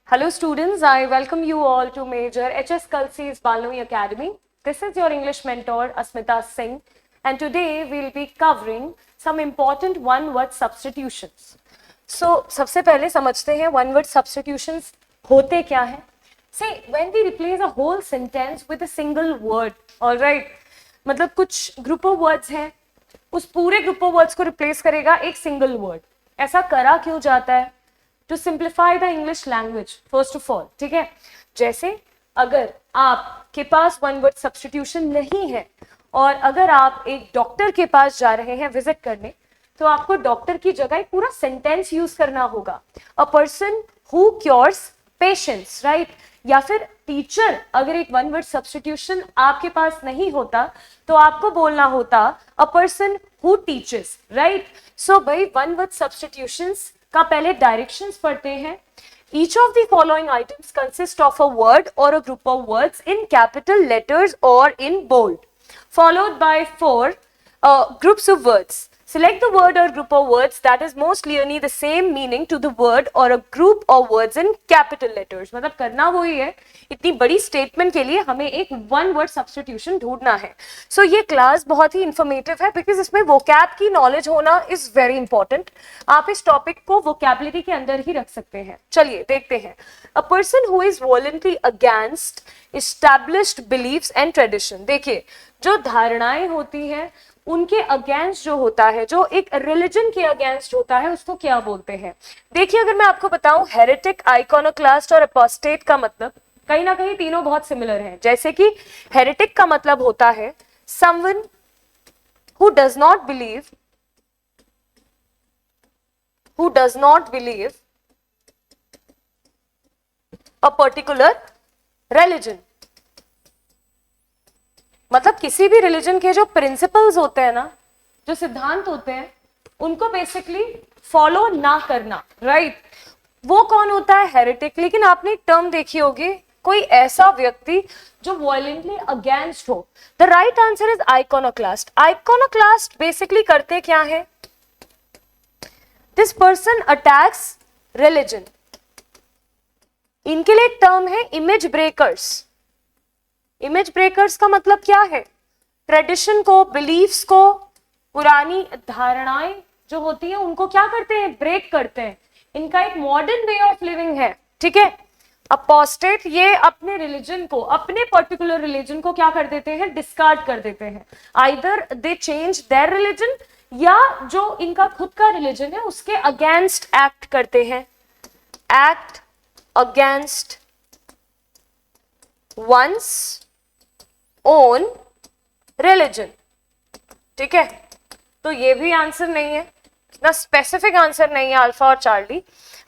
Hello students, I welcome you all to Major HS Kalsi's Balnoy Academy. This is your English mentor Asmita Singh and today we'll be covering some important one-word substitutions. So, सबसे पहले समझते हैं one-word substitutions होते क्या हैं. See, when we replace a whole sentence with a single word, all right, मतलब कुछ group of words हैं, उस पूरे group of words को replace करेगा एक single word. ऐसा करा क्यों जाता है? To simplify the English language first of all. ठीक है, जैसे अगर आपके पास वन वर्ड सब्स्टिट्यूशन नहीं है और अगर आप एक डॉक्टर के पास जा रहे हैं विजिट करने, तो आपको डॉक्टर की जगह एक पूरा सेंटेंस यूज करना होगा. A person who cures patients, right. या फिर टीचर, अगर एक वन वर्ड सब्स्टिट्यूशन आपके पास नहीं होता तो आपको बोलना होता a person who teaches, right. So भाई वन वर्ड सब्स्टिट्यूशंस का पहले डायरेक्शंस पढ़ते हैं. Each of the following items consist of a word or a group of words in capital letters or in bold, followed by four groups of words. Select the word or group of words that is most clearly the same meaning to the word or a group of words in capital letters. मतलब करना वही है, इतनी बड़ी statement के लिए हमें एक वन वर्ड सब्स्टिट्यूशन ढूंढना है. सो ये क्लास बहुत ही इंफॉर्मेटिव है बिकॉज इसमें वोकैब की नॉलेज होना इज वेरी इंपॉर्टेंट. आप इस टॉपिक को वोकैबुलरी के अंदर ही रख सकते हैं. चलिए देखते हैं. A person who is voluntary against established believes and tradition. देखिए, जो धारणाएं होती हैं उनके अगेंस्ट जो होता है, जो एक रिलीजन के अगेंस्ट होता है, उसको क्या बोलते हैं. देखिए, अगर मैं आपको बताऊं हेरेटिक, आइकोनोक्लास्ट और अपोस्टेट का मतलब कहीं ना कहीं तीनों बहुत सिमिलर हैं. जैसे कि हेरेटिक का मतलब होता है someone who does not believe a particular religion. मतलब किसी भी रिलीजन के जो प्रिंसिपल्स होते हैं ना, जो सिद्धांत होते हैं, उनको बेसिकली फॉलो ना करना, राइट. वो कौन होता है? हेरेटिक. लेकिन आपने एक टर्म देखी होगी, कोई ऐसा व्यक्ति जो वायलेंटली अगेंस्ट हो. The right answer is iconoclast. Iconoclast basically करते क्या है? This person attacks religion. इनके लिए एक टर्म है इमेज ब्रेकर्स. इमेज ब्रेकर्स का मतलब क्या है? ट्रेडिशन को, बिलीफ्स को, पुरानी धारणाएं जो होती हैं उनको क्या करते हैं? ब्रेक करते हैं. इनका एक मॉडर्न वे ऑफ लिविंग है. ठीक है. अपोस्टेट, ये अपने रिलीजन को, अपने पर्टिकुलर रिलीजन को क्या कर देते हैं? डिस्कार्ड कर देते हैं. Either they change their religion या जो इनका खुद का रिलीजन है उसके अगेंस्ट एक्ट करते हैं. Act against one's own religion. ठीक है, तो ये भी आंसर नहीं है, इतना स्पेसिफिक आंसर नहीं है अल्फा और चार्ली.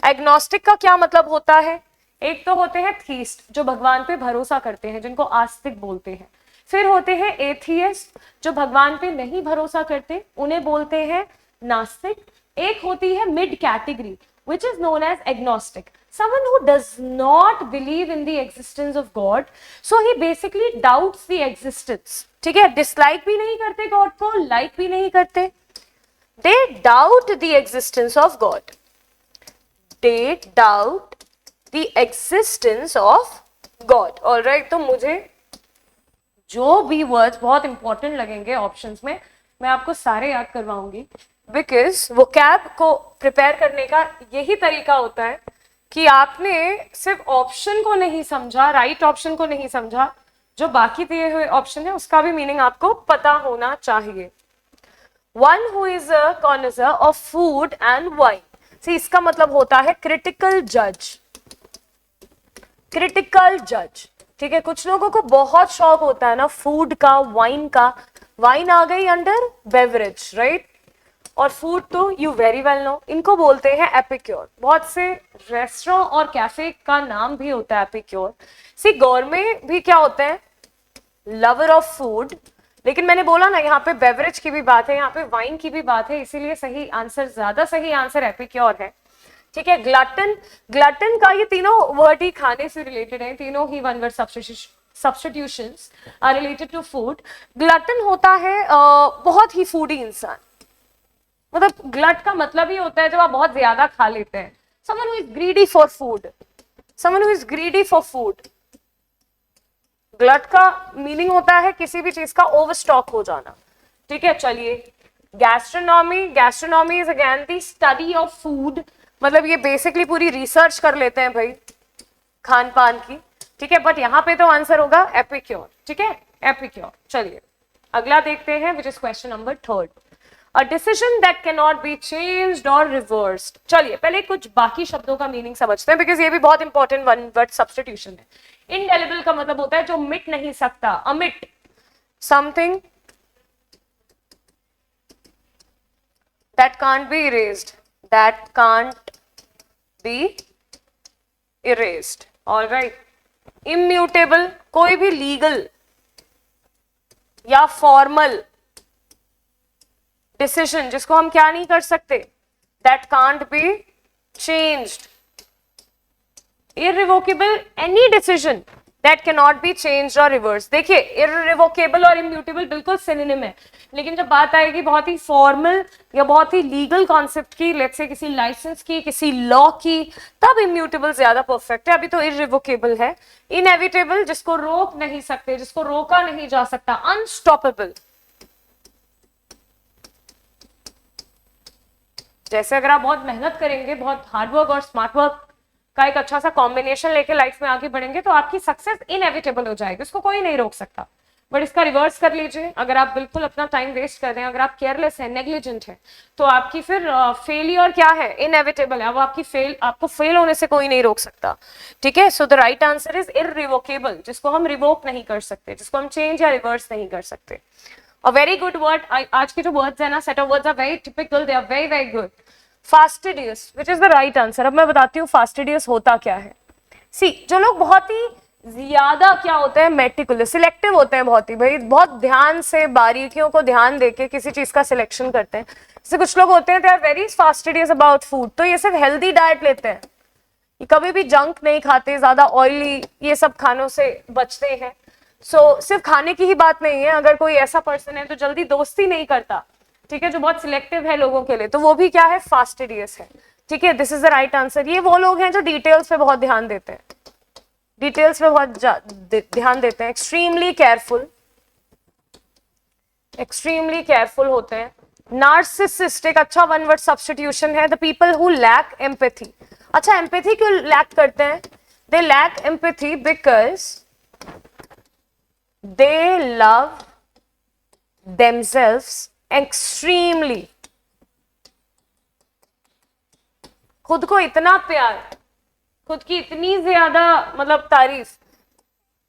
एग्नोस्टिक का क्या मतलब होता है? एक तो होते हैं थीस्ट, जो भगवान पे भरोसा करते हैं, जिनको आस्तिक बोलते हैं. फिर होते हैं एथियस्ट, जो भगवान पे नहीं भरोसा करते, उन्हें बोलते हैं नास्तिक. एक होती है mid category which is known as agnostic, someone who does not believe in the existence of God, so he basically doubts the existence. ठीक है, dislike भी नहीं करते God को, like भी नहीं करते. They doubt the existence of God. They doubt the existence of God. All right, तो मुझे जो भी वर्ड्स बहुत इंपॉर्टेंट लगेंगे ऑप्शंस में, मैं आपको सारे याद करवाऊंगी. बिकॉज वोकैब को प्रिपेयर करने का यही तरीका होता है कि आपने सिर्फ ऑप्शन को नहीं समझा, राइट ऑप्शन को नहीं समझा, जो बाकी दिए हुए ऑप्शन है उसका भी मीनिंग आपको पता होना चाहिए. One who is a connoisseur of food and wine. See, इसका मतलब होता है क्रिटिकल जज. क्रिटिकल जज. ठीक है, कुछ लोगों को बहुत शौक होता है ना फूड का, वाइन का. वाइन आ गई अंडर बेवरेज, राइट. और फूड तो यू वेरी वेल नो, इनको बोलते हैं एपिक्योर. बहुत से रेस्टोरेंट और कैफे का नाम भी होता है एपिक्योर. सी, गौरमेट भी क्या होते हैं? Lover of food. लेकिन मैंने बोला ना, यहाँ पे बेवरेज की भी बात है, यहाँ पे वाइन की भी बात है, इसीलिए सही आंसर, ज्यादा सही आंसर एपिक्योर है. ठीक है. ग्लटन, ग्लटन का ये तीनों वर्ड ही खाने से रिलेटेड है, तीनों ही one word substitutions are related to food. Glutton होता है बहुत ही फूडी इंसान. मतलब ग्लट का मतलब ही होता है जब आप बहुत ज्यादा खा लेते हैं. Someone who is greedy for food. Someone who is greedy for food. Glut का मीनिंग होता है किसी भी चीज का ओवर स्टॉक हो जाना, ठीक है। चलिए, gastronomy, gastronomy is again the study of food, मतलब ये बेसिकली पूरी रिसर्च कर लेते हैं भाई खान पान की, ठीक है। बट यहाँ पे तो आंसर होगा एपिक्योर, ठीक है, एपिक्योर। चलिए अगला देखते हैं, which is question number 3। A decision that can not be changed और रिवर्स्ड। चलिए पहले कुछ बाकी शब्दों का मीनिंग समझते हैं, बिकॉज ये भी बहुत इंपॉर्टेंट वन वर्ड सब्स्टिट्यूशन है। इनडेलिबल का मतलब होता है जो मिट नहीं सकता, अमिट something that can't be erased, that can't be erased, all right। immutable, कोई भी legal या formal decision जिसको हम क्या नहीं कर सकते, that can't be changed। irrevocable, any decision that cannot be changed or reversed। देखिए irrevocable और immutable बिल्कुल सिनोनिम है, लेकिन जब बात आएगी बहुत ही फॉर्मल या बहुत ही लीगल कॉन्सेप्ट की, लेट्स से किसी लाइसेंस की, किसी लॉ की, तब इम्यूटेबल ज्यादा परफेक्ट है। अभी तो इररिवोकेबल है। इनएविटेबल, जिसको रोक नहीं सकते, जिसको रोका नहीं जा सकता। अनस्टॉपेबल, जैसे अगर आप बहुत मेहनत करेंगे, बहुत हार्डवर्क और स्मार्ट वर्क का एक अच्छा सा कॉम्बिनेशन लेके लाइफ में आगे बढ़ेंगे, तो आपकी सक्सेस इनएविटेबल हो जाएगी, उसको कोई नहीं रोक सकता। बट इसका रिवर्स कर लीजिए, अगर आप बिल्कुल अपना टाइम वेस्ट कर रहे हैं, अगर आप केयरलेस हैं, नेग्लिजेंट है, तो आपकी फिर फेलियर क्या है, इनएविटेबल है। अब आपको फेल होने से कोई नहीं रोक सकता, ठीक है। सो the right answer is irrevocable, जिसको हम रिवोक नहीं कर सकते, जिसको हम चेंज या रिवर्स नहीं कर सकते। अ वेरी गुड वर्ड, आज के जो वर्ड्स है ना, set of words are very typical, they are very very good. Fastidious, which is the right answer. अब मैं बताती हूँ फास्टिडियस होता क्या है। सी, जो लोग बहुत ही ज्यादा क्या होते हैं, मेटिकुलस, सिलेक्टिव होते हैं, बहुत ही भाई, बहुत ध्यान से, बारीकियों को ध्यान देके किसी चीज का सिलेक्शन करते हैं। जैसे कुछ लोग होते हैं, they are very fastidious about food, तो ये सिर्फ हेल्दी डाइट लेते हैं, ये कभी भी जंक नहीं खाते, ज्यादा ऑयली ये सब खानों से बचते हैं। सो सिर्फ खाने की ही बात नहीं है, अगर कोई ऐसा पर्सन है तो जल्दी दोस्ती नहीं करता, ठीक है, जो बहुत सिलेक्टिव है लोगों के लिए, तो वो भी क्या है, फास्टिडियस है, ठीक है। This is the right answer. ये वो लोग हैं जो डिटेल्स पे बहुत ध्यान देते हैं, डिटेल्स पे बहुत ध्यान देते हैं, एक्सट्रीमली केयरफुल, एक्सट्रीमली केयरफुल होते हैं। नार्सिसिस्टिक, अच्छा वन वर्ड सब्स्टिट्यूशन है, the people who lack empathy. अच्छा, एम्पैथी क्यों लैक करते हैं? They lack empathy because they love themselves extremely, खुद को इतना प्यार, खुद की इतनी ज्यादा मतलब तारीफ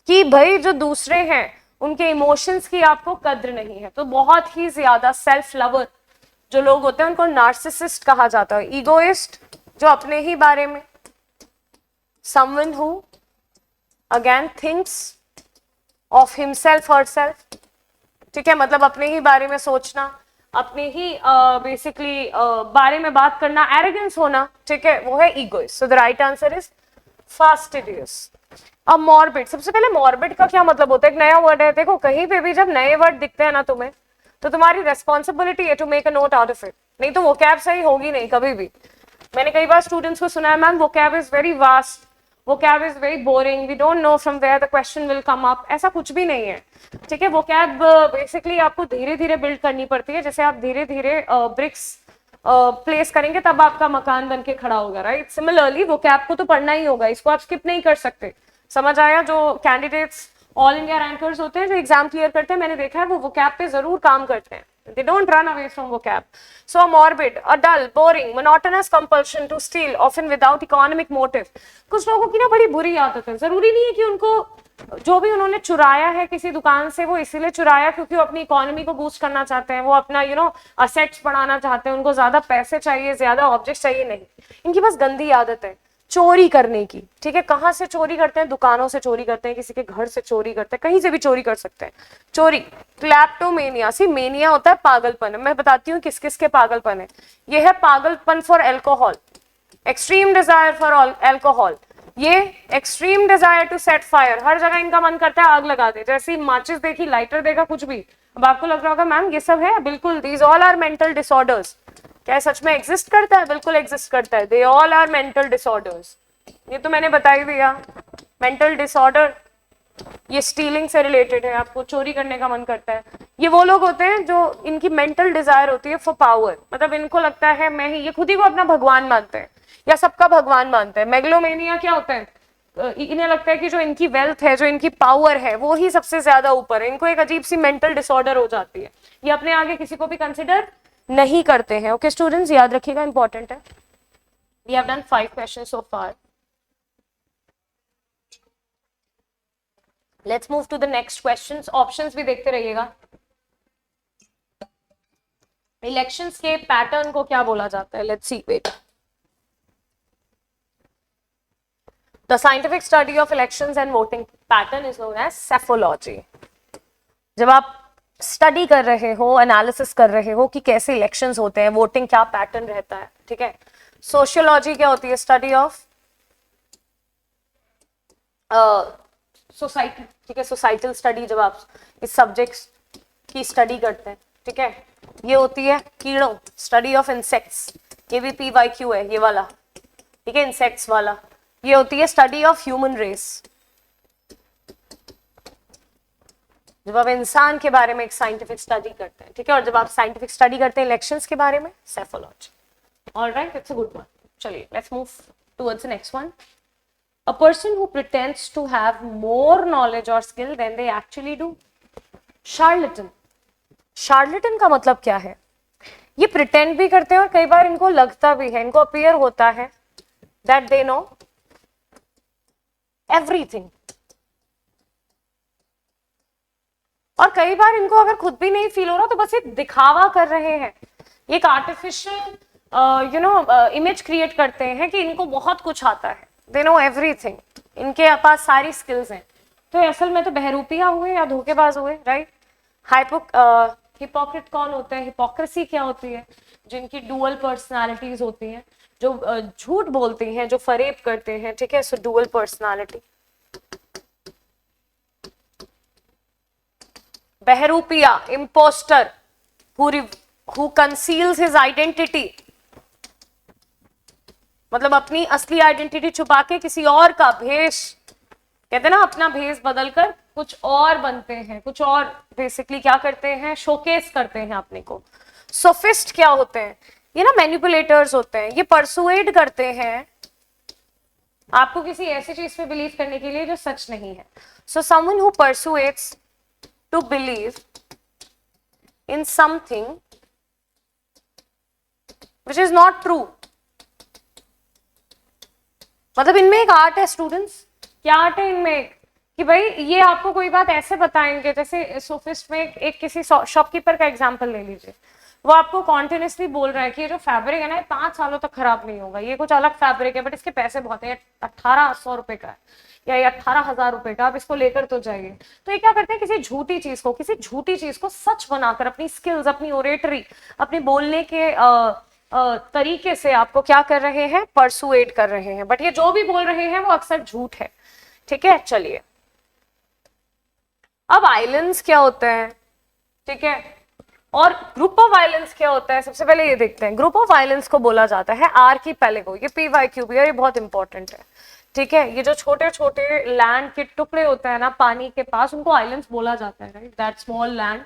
कि भाई जो दूसरे हैं उनके इमोशंस की आपको कद्र नहीं है। तो बहुत ही ज्यादा सेल्फ लवर जो लोग होते हैं उनको नार्सिसिस्ट कहा जाता है। ईगोइस्ट, जो अपने ही बारे में, someone who again thinks of himself और सेल्फ, ठीक है, मतलब अपने ही बारे में सोचना, अपने ही बेसिकली बारे में बात करना, एरोगेंस होना, ठीक है, वो है egoist. So the right answer is fastidious. अब मॉर्बिड, सबसे पहले मॉर्बिड का क्या मतलब होता है, एक नया वर्ड है। देखो कहीं पे भी जब नए वर्ड दिखते हैं ना तुम्हें, तो तुम्हारी रेस्पॉन्सिबिलिटी है to make a note out of it, नहीं तो वो कैब सही होगी नहीं कभी भी। मैंने कई बार स्टूडेंट्स को सुना है, मैम वो cab is very vast, vocab is very boring, we don't know from where the question will come up। ऐसा कुछ भी नहीं है, ठीक है। vocab बेसिकली आपको धीरे धीरे बिल्ड करनी पड़ती है, जैसे आप धीरे धीरे ब्रिक्स प्लेस करेंगे तब आपका मकान बन के खड़ा होगा, राइट। सिमिलरली vocab को तो पढ़ना ही होगा, इसको आप स्किप नहीं कर सकते। समझ आया? जो कैंडिडेट्स ऑल इंडिया रैंकर्स होते हैं, जो एग्जाम क्लियर करते हैं, मैंने देखा है वो vocab पे जरूर काम करते हैं। They don't run away from vocab. So a morbid, a dull, boring, monotonous compulsion to steal, often without economic motive। कुछ लोगों की ना बड़ी बुरी आदत है, जरूरी नहीं है कि उनको जो भी उन्होंने चुराया है किसी दुकान से वो इसीलिए चुराया क्योंकि वो अपनी इकोनॉमी को बूस्ट करना चाहते हैं, वो अपना असेट्स बढ़ाना चाहते हैं, उनको ज्यादा पैसे चाहिए, ज्यादा ऑब्जेक्ट चाहिए, नहीं। इनकी बस गंदी आदत है चोरी करने की, ठीक है। कहाँ से चोरी करते हैं? दुकानों से चोरी करते हैं, किसी के घर से चोरी करते हैं, कहीं से भी चोरी कर सकते हैं। चोरी, क्लैप्टोमेनिया। सी, मेनिया होता है पागलपन। मैं बताती हूँ किस किस के पागलपन है। ये है पागलपन for alcohol, extreme desire for alcohol. ये extreme desire to set fire, हर जगह इनका मन करता है आग लगा दे, जैसे माचिस देखी, लाइटर देखा, कुछ भी। अब आपको लग रहा होगा मैम ये सब है, बिल्कुल, these all are mental disorders. क्या सच में एग्जिस्ट करता है? बिल्कुल एग्जिस्ट करता है। They all are mental disorders, ये तो मैंने बता ही दिया। मेंटल डिसऑर्डर, ये स्टीलिंग से रिलेटेड है, आपको चोरी करने का मन करता है। ये वो लोग होते हैं जो इनकी मेंटल डिजायर होती है फॉर पावर, मतलब इनको लगता है मैं ही, ये खुद ही को अपना भगवान मानते हैं या सबका भगवान मानते हैं। मेगलोमेनिया क्या होता है, इन्हें लगता है कि जो इनकी वेल्थ है, जो इनकी पावर है, वो ही सबसे ज्यादा ऊपर है। इनको एक अजीब सी मेंटल डिसऑर्डर हो जाती है, ये अपने आगे किसी को भी कंसिडर नहीं करते हैं। ओके स्टूडेंट्स, याद रखिएगा, इंपॉर्टेंट है। We have done 5 questions so far. Let's move to the next questions. Options भी देखते रहिएगा। इलेक्शंस के पैटर्न को क्या बोला जाता है? Let's see, wait. The scientific study of elections and voting pattern is known as psephology. जब आप स्टडी कर रहे हो, एनालिसिस कर रहे हो कि कैसे इलेक्शंस होते हैं, वोटिंग क्या पैटर्न रहता है, ठीक है। सोशियोलॉजी क्या होती है? स्टडी ऑफ सोसाइटी, ठीक है। सोसाइटल स्टडी, जब आप इस सब्जेक्ट्स की स्टडी करते हैं, ठीक है। ये होती है कीड़ों, स्टडी ऑफ इंसेक्ट्स, ये भी PYQ है ये वाला, ठीक है, इंसेक्ट्स वाला। ये होती है स्टडी ऑफ ह्यूमन रेस, जब आप इंसान के बारे में एक साइंटिफिक स्टडी करते हैं, ठीक है। और जब आप साइंटिफिक स्टडी करते हैं इलेक्शंस के बारे में, psephology. Alright, it's a good one. चलिए, let's move towards the next one. A person who pretends to have more knowledge or skill than they actually do. Charlatan. Charlatan का मतलब क्या है? ये pretend भी करते हैं और कई बार इनको लगता भी है, इनको अपीयर होता है that they know everything. और कई बार इनको अगर खुद भी नहीं फील हो रहा तो बस ये दिखावा कर रहे हैं, ये एक आर्टिफिशियल इमेज क्रिएट करते हैं कि इनको बहुत कुछ आता है, they know everything, इनके पास सारी स्किल्स हैं। तो असल में तो बहरूपिया हुए या धोखेबाज हुए, राइट। हिपोक्रेट कौन होते हैं? हिपोक्रेसी क्या होती है? जिनकी डुअल पर्सनालिटीज होती हैं, जो झूठ बोलती हैं, जो फरेब करते हैं, ठीक है। So dual personality. बहरूपिया, impostor, who conceals his identity, मतलब अपनी असली आइडेंटिटी छुपा के किसी और का भेष, कहते हैं ना, अपना भेष बदलकर कुछ और बनते हैं, कुछ और बेसिकली क्या करते हैं, शोकेस करते हैं अपने को। सोफिस्ट क्या होते हैं? ये ना मैनिपुलेटर्स होते हैं, ये परसुएड करते हैं आपको किसी ऐसी चीज पे बिलीव करने के लिए जो सच नहीं है। So someone who persuades to believe in something which is not true. मतलब इनमें एक आर्ट है स्टूडेंट्स, क्या आर्ट है इनमें, कि भाई ये आपको कोई बात ऐसे बताएंगे, जैसे सोफिस्ट में एक किसी शॉपकीपर का एग्जांपल ले लीजिए, वो आपको कॉन्टिन्यूसली बोल रहा है कि ये जो फैब्रिक है ना, 5 सालों तक खराब नहीं होगा, ये कुछ अलग फैब्रिक है बट इसके पैसे बहुत है, 1800 रुपए का है या ये 18,000 रुपए का, आप इसको लेकर तो जाइए। तो ये क्या करते हैं, किसी झूठी चीज को सच बनाकर अपनी स्किल्स, अपनी ओरेटरी, अपने बोलने के तरीके से आपको क्या कर रहे हैं, परसुएट कर रहे हैं। बट ये जो भी बोल रहे हैं वो अक्सर झूठ है, ठीक है। चलिए, अब आइलैंड्स क्या होते हैं, ठीक है, और ग्रुप ऑफ आइलैंड्स क्या होता है, सबसे पहले ये देखते हैं। ग्रुप ऑफ आइलैंड्स को बोला जाता है आर्कीपेलागो, ये PYQ भी है, ये बहुत इंपॉर्टेंट है, ठीक है। ये जो छोटे छोटे लैंड के टुकड़े होते हैं ना पानी के पास, उनको आइलैंड्स बोला जाता है, right. That small land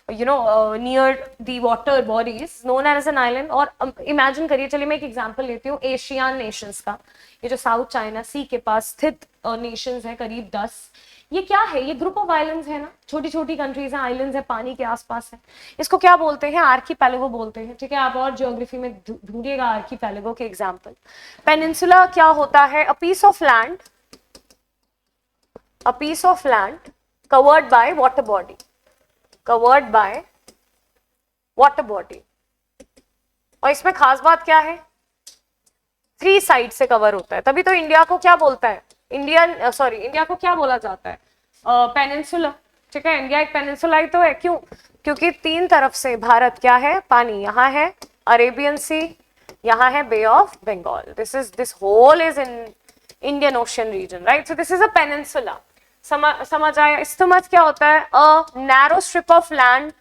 near the water bodies known as an island। और इमेजिन करिए, चलिए मैं एक एग्जांपल लेती हूँ एशियन नेशंस का। ये जो साउथ चाइना सी के पास स्थित नेशंस हैं करीब 10, ये क्या है, ये ग्रुप ऑफ आइलैंड्स है ना, छोटी छोटी कंट्रीज हैं, आइलैंड्स है, पानी के आसपास है। इसको क्या बोलते हैं, आर्कीपेलागो बोलते हैं, ठीक है। आप और ज्योग्राफी में ढूंढिएगा आर्कीपेलागो के एग्जाम्पल। पेनिनसुला क्या होता है, a piece of land covered by water body, covered by water body। और इसमें खास बात क्या है, 3 साइड से कवर होता है, तभी तो इंडिया को क्या बोलता है, इंडिया को क्या बोला जाता है, पेनिनसुला, ठीक है। इंडिया एक पेनिनसुला ही तो है, क्यों? क्योंकि 3 तरफ से भारत क्या है, पानी, यहाँ है अरेबियन सी, यहाँ है bay of Bengal, this whole is in Indian ocean region, right. So this is a peninsula. समझ आया? इस्तेमाल क्या होता है, a narrow strip of land.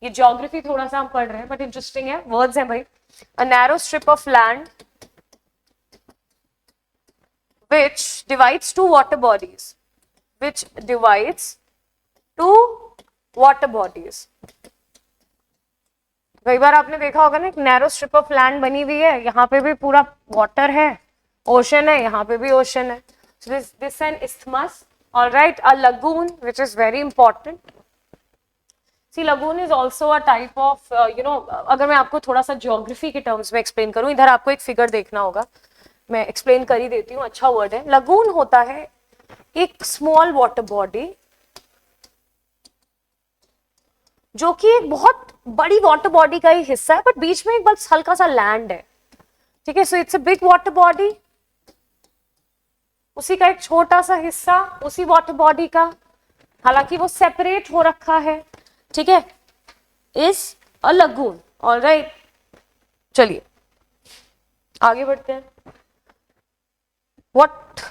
ये ज्योग्राफी थोड़ा सा हम पढ़ रहे हैं बट इंटरेस्टिंग है, वर्ड्स हैं भाई। अ narrow strip of land which divides two water bodies, which divides two water bodies. कई बार आपने देखा होगा ना, एक नैरो स्ट्रिप ऑफ लैंड बनी हुई है, यहाँ पे भी पूरा वाटर है, ओशन है, यहाँ पे भी ओशन है. So this an isthmus, all right, a lagoon, which is very important. See, lagoon is also a type of, अगर मैं आपको थोड़ा सा ज्योग्राफी के टर्म्स में एक्सप्लेन करूं, इधर आपको एक फिगर देखना होगा, मैं एक्सप्लेन कर ही देती हूँ, अच्छा वर्ड है. लगून होता है एक स्मॉल वाटर बॉडी जो कि एक बहुत बड़ी वाटर बॉडी का ही हिस्सा है, बट बीच में एक बस हल्का सा लैंड है. ठीक है, so it's a big water body, उसी का एक छोटा सा हिस्सा उसी वाटर बॉडी का, हालांकि वो सेपरेट हो रखा है. ठीक है, इज अ लगून. ऑलराइट, चलिए आगे बढ़ते हैं. What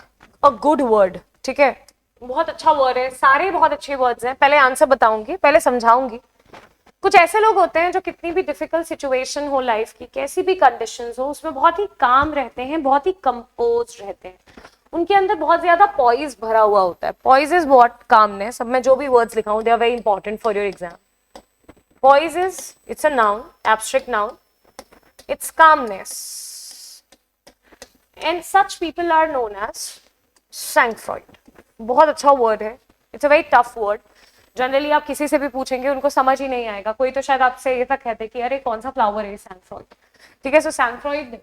a good word. ठीक है, बहुत अच्छा वर्ड है, सारे बहुत अच्छे वर्ड्स हैं. पहले आंसर बताऊंगी, पहले समझाऊंगी. कुछ ऐसे लोग होते हैं जो कितनी भी डिफिकल्ट सिचुएशन हो लाइफ की, कैसी भी कंडीशंस हो, उसमें बहुत ही काम रहते हैं, बहुत ही कंपोज रहते हैं. उनके अंदर बहुत ज्यादा पॉइज भरा हुआ होता है. Poise is what? कामनेस. अब मैं जो भी वर्ड्स लिखाऊं, they are very important for your exam. Poise is, it's a noun, abstract noun. It's calmness, and such people are known as sang froid. बहुत अच्छा वर्ड है, it's a very tough word. Generally आप किसी से भी पूछेंगे, उनको समझ ही नहीं आएगा. कोई तो शायद आपसे ये तक कहते कि अरे कौन सा फ्लावर है सांग फ्रॉइड. ठीक है, सो सांग Freud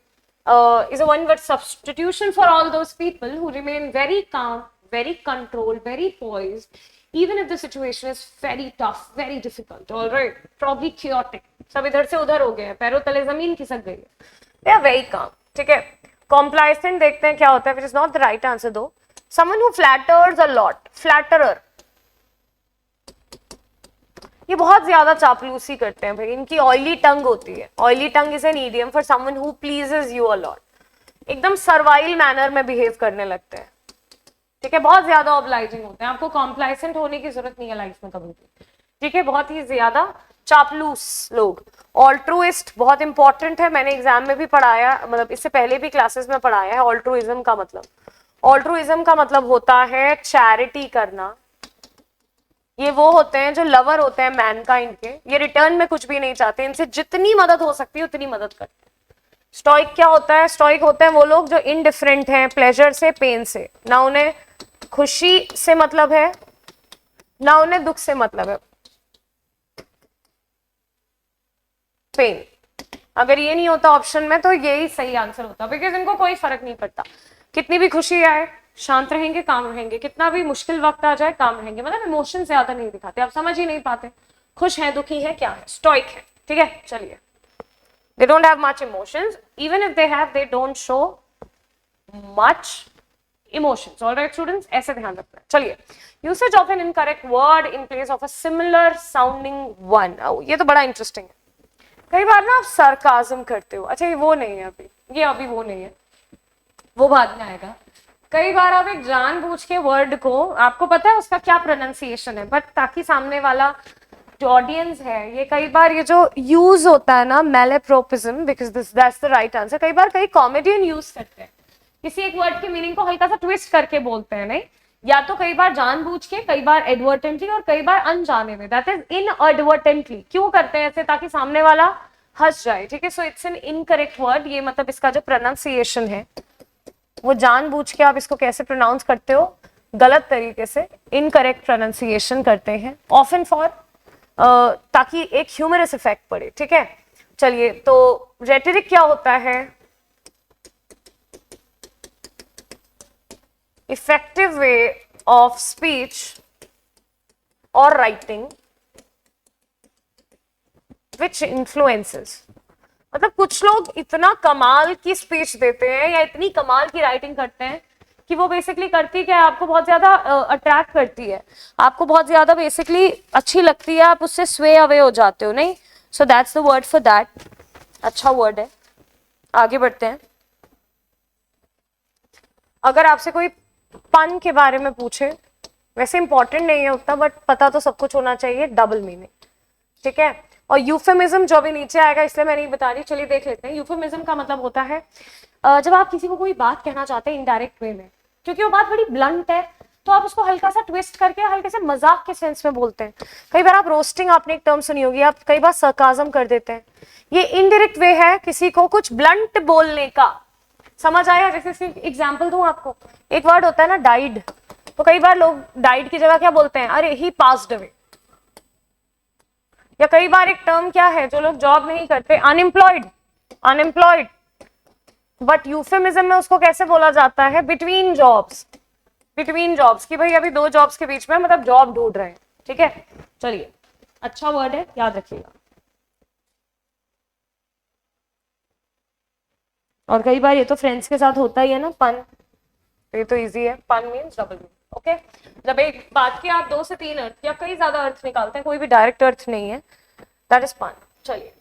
is a one word substitution for all those people who remain very calm, very controlled, very poised, even if the situation is very tough, very difficult, all right, probably chaotic. सब इधर से उधर हो गए हैं, पैरों तले जमीन खिसक गई है. They are very calm. ठीक है, complacent देखते हैं क्या होता है, which is not the right answer though. Someone who flatters a lot, flatterer. ये बहुत ज्यादा चापलूसी करते हैं भाई, इनकी ऑयली टंग होती है. Oily tongue is an idiom for someone who pleases you a lot. एकदम सर्वाइल मैनर में बिहेव करने लगते हैं. ठीक है, बहुत ज्यादा ऑब्लाइजिंग होते हैं. आपको कॉम्प्लाइसेंट होने की जरूरत नहीं है लाइफ में कभी भी. ठीक है, बहुत ही ज्यादा चापलूस लोग. ऑल्ट्रुइस्ट बहुत इंपॉर्टेंट है, मैंने एग्जाम में भी पढ़ाया, मतलब इससे पहले भी क्लासेस में पढ़ाया है. ऑल्ट्रुइज्म का मतलब, ऑल्ट्रुइज्म का मतलब होता है चैरिटी करना. ये वो होते हैं जो लवर होते हैं मैनकाइंड के, ये रिटर्न में कुछ भी नहीं चाहते, इनसे जितनी मदद हो सकती है उतनी मदद करते हैं. स्टोइक क्या होता है? स्टोइक होते हैं वो लोग जो इनडिफरेंट हैं प्लेजर से, पेन से. ना उन्हें खुशी से मतलब है, ना उन्हें दुख से मतलब है. पेन, अगर ये नहीं होता ऑप्शन में तो यही सही आंसर होता, बिकॉज इनको कोई फर्क नहीं पड़ता. कितनी भी खुशी आए शांत रहेंगे, काम रहेंगे. कितना भी मुश्किल वक्त आ जाए काम रहेंगे. मतलब इमोशन ज्यादा नहीं दिखाते, आप समझ ही नहीं पाते खुश है दुखी है क्या है. स्टोइक है. ठीक है, चलिए. दे don't have much emotions, even if they have, they don't show much emotions. Alright students, ऐसे ध्यान रखना है. चलिए, usage of an incorrect word in place of a similar sounding one. ये तो बड़ा इंटरेस्टिंग है. कई बार ना आप सरकाजम करते हो. अच्छा, ये वो नहीं है अभी, ये अभी वो नहीं है, वो बाद में आएगा. कई बार आप एक जानबूझ के वर्ड को, आपको पता है उसका क्या प्रोनाउंसिएशन है, बट ताकि सामने वाला जो ऑडियंस है, ये कई बार ये जो यूज होता है ना, malapropism, because that's the right answer. कई बार कई कॉमेडियन यूज करते हैं, किसी एक वर्ड के मीनिंग को हल्का सा ट्विस्ट करके बोलते हैं. नहीं, या तो कई बार जानबूझ के, कई बार एडवर्टेंटली, और कई बार अनजाने में, दैट इज इनएडवर्टेंटली. क्यों करते हैं ऐसे? ताकि सामने वाला हंस जाए. ठीक है, so it's an incorrect word. ये मतलब इसका जो प्रोनाउंसिएशन है वो जानबूझ के आप इसको कैसे प्रोनाउंस करते हो, गलत तरीके से इनकरेक्ट प्रोनाउंसिएशन करते हैं, ऑफन फॉर ताकि एक ह्यूमरस इफेक्ट पड़े. ठीक है, चलिए. तो रेटरिक क्या होता है? इफेक्टिव वे ऑफ स्पीच और राइटिंग विच इन्फ्लुएंसेस. मतलब कुछ लोग इतना कमाल की स्पीच देते हैं या इतनी कमाल की राइटिंग करते हैं कि वो बेसिकली करती क्या है, आपको बहुत ज्यादा अट्रैक्ट करती है, आपको बहुत ज्यादा बेसिकली अच्छी लगती है, आप उससे स्वे अवे हो जाते हो. नहीं, so that's the word for that. अच्छा वर्ड है. आगे बढ़ते हैं. अगर आपसे कोई पन के बारे में पूछे, वैसे इंपॉर्टेंट नहीं है उतना, बट पता तो सब कुछ होना चाहिए. Double meaning. ठीक है, और यूफेमिज्म जो भी नीचे आएगा इसलिए मैं नहीं बता रही. चलिए देख लेते हैं. यूफेमिज्म का मतलब होता है जब आप किसी को कोई बात कहना चाहते हैं इनडायरेक्ट वे में, क्योंकि वो बात बड़ी ब्लंट है, तो आप उसको हल्का सा ट्विस्ट करके हल्के से मजाक के सेंस में बोलते हैं। कई बार आप रोस्टिंग, आपने एक टर्म सुनी होगी, आप कई बार सरकाजम कर देते हैं। ये इनडायरेक्ट वे है किसी को कुछ ब्लंट बोलने का। समझ आया? जैसे एग्जाम्पल दूं आपको, एक वर्ड होता है ना डाइड, तो कई बार लोग डाइड की जगह क्या बोलते हैं, अरे ही पास्ड अवे। या कई बार एक टर्म क्या है, जो लोग जॉब नहीं करते, अनएम्प्लॉयड, अनएम्प्लॉयड, बट यूफेमिज्म में उसको कैसे बोला जाता है, बिटवीन जॉब्स, बिटवीन जॉब्स, कि भाई अभी दो जॉब्स के बीच में, मतलब जॉब ढूंढ रहे हैं। ठीक है, चलिए, अच्छा वर्ड है, याद रखिएगा। और कई बार ये तो फ्रेंड्स के साथ होता ही है ना, पन, ये तो इजी है, पन मीन्स डबल मीनिंग। ओके, जब एक बात के आप 2 से 3 अर्थ या कई ज्यादा अर्थ निकालते हैं, कोई भी डायरेक्ट अर्थ नहीं है, दैट इज पन। चलिए,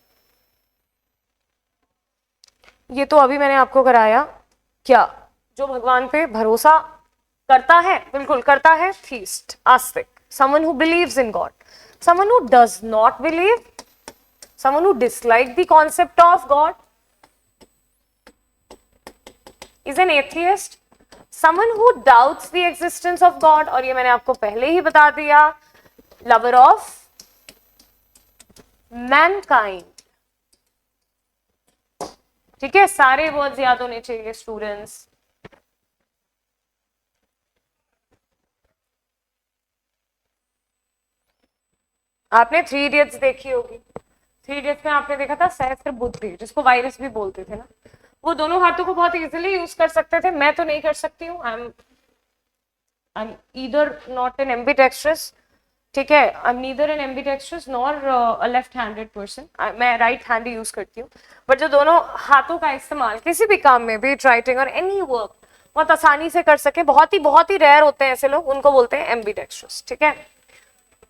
ये तो अभी मैंने आपको कराया क्या, जो भगवान पे भरोसा करता है, बिल्कुल करता है, theist, Astik, someone who believes in God. Someone who does not believe, someone who dislike the concept of God is an atheist. Someone who doubts the existence of God, और ये मैंने आपको पहले ही बता दिया, लवर ऑफ मैनकाइंड। ठीक है, सारे वर्ड्स याद होने चाहिए स्टूडेंट्स। आपने 3 इडियट्स देखी होगी। 3 इडियट्स में आपने देखा था सहस्त्र बुद्धि, जिसको वायरस भी बोलते थे ना, वो दोनों हाथों को बहुत इजीली यूज कर सकते थे। मैं तो नहीं कर सकती हूँ, I am either not an ambidextrous, ठीक है, I am neither an ambidextrous nor a left handed person, मैं राइट हैंड ही यूज करती हूँ। बट जो दोनों हाथों का इस्तेमाल किसी भी काम में, बी इट राइटिंग और एनी वर्क, बहुत आसानी से कर सके, बहुत ही रेयर होते हैं ऐसे लोग, उनको बोलते हैं एम्बिडेक्स्ट्रस। ठीक है,